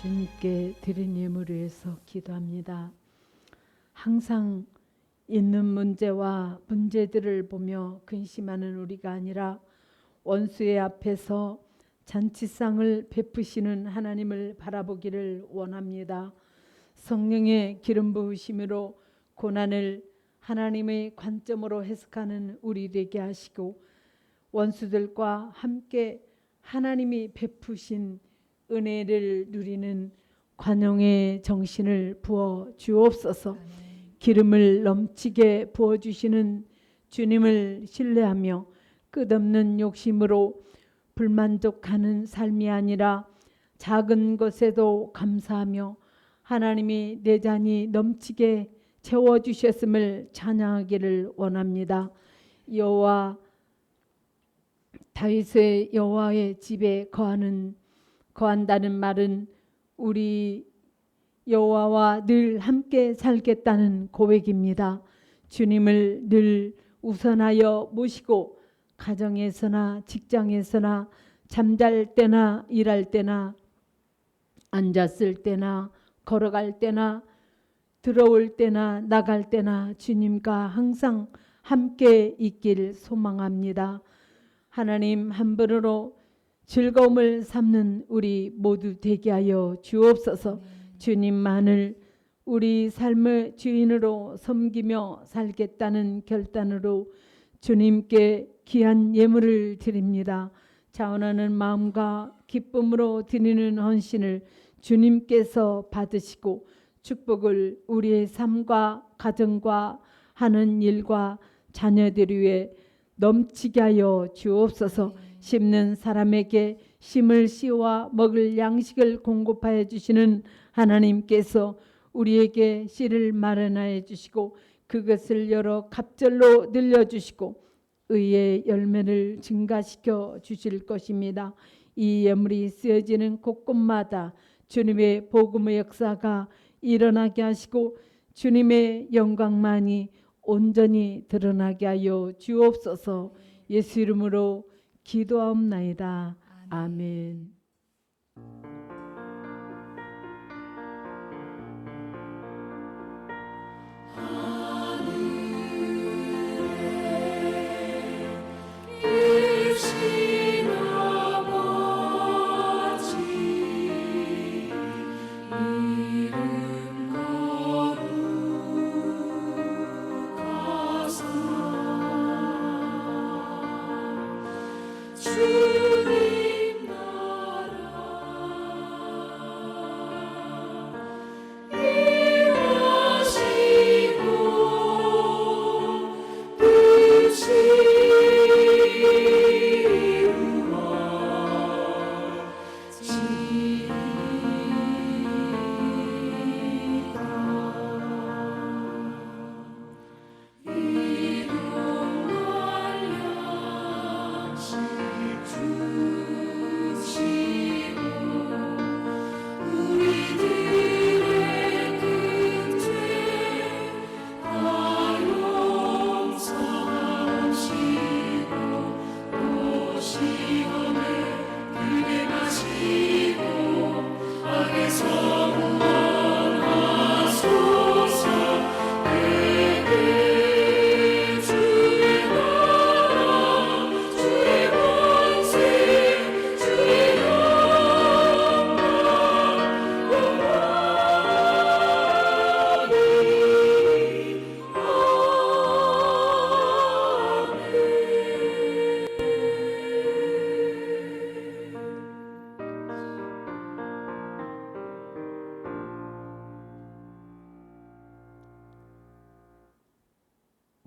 주님께 드린 예물을 위해서 기도합니다. 항상 있는 문제와 문제들을 보며 근심하는 우리가 아니라 원수의 앞에서 잔치상을 베푸시는 하나님을 바라보기를 원합니다. 성령의 기름 부으심으로 고난을 하나님의 관점으로 해석하는 우리 되게 하시고 원수들과 함께 하나님이 베푸신 은혜를 누리는 관용의 정신을 부어 주옵소서. 기름을 넘치게 부어주시는 주님을 신뢰하며 끝없는 욕심으로 불만족하는 삶이 아니라 작은 것에도 감사하며 하나님이 내 잔이 넘치게 채워주셨음을 찬양하기를 원합니다. 여호와 다윗의 여호와의 집에 거한다는 말은 우리 여호와와 늘 함께 살겠다는 고백입니다. 주님을 늘 우선하여 모시고 가정에서나 직장에서나 잠잘 때나 일할 때나 앉았을 때나 걸어갈 때나 들어올 때나 나갈 때나 주님과 항상 함께 있길 소망합니다. 하나님 한 분으로 즐거움을 삼는 우리 모두 되게 하여 주옵소서. 주님만을 우리 삶의 주인으로 섬기며 살겠다는 결단으로 주님께 귀한 예물을 드립니다. 자원하는 마음과 기쁨으로 드리는 헌신을 주님께서 받으시고 축복을 우리의 삶과 가정과 하는 일과 자녀들 위해 넘치게 하여 주옵소서. 심는 사람에게 심을 씌워 먹을 양식을 공급하여 주시는 하나님께서 우리에게 씨를 마련하여 주시고 그것을 여러 갑절로 늘려주시고 의의 열매를 증가시켜 주실 것입니다. 이 예물이 쓰여지는 곳곳마다 주님의 복음의 역사가 일어나게 하시고 주님의 영광만이 온전히 드러나게 하여 주옵소서. 예수 이름으로 기도하옵나이다. 아멘. 주님 나라 일하시고 뜻이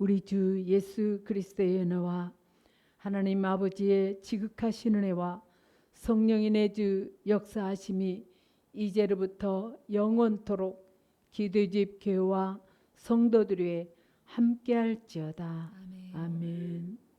우리 주 예수 그리스도의 은혜와 하나님 아버지의 지극하신 은혜와 성령의 내주 역사하심이 이제로부터 영원토록 기도집 교회와 성도들 위에 함께할지어다. 아멘.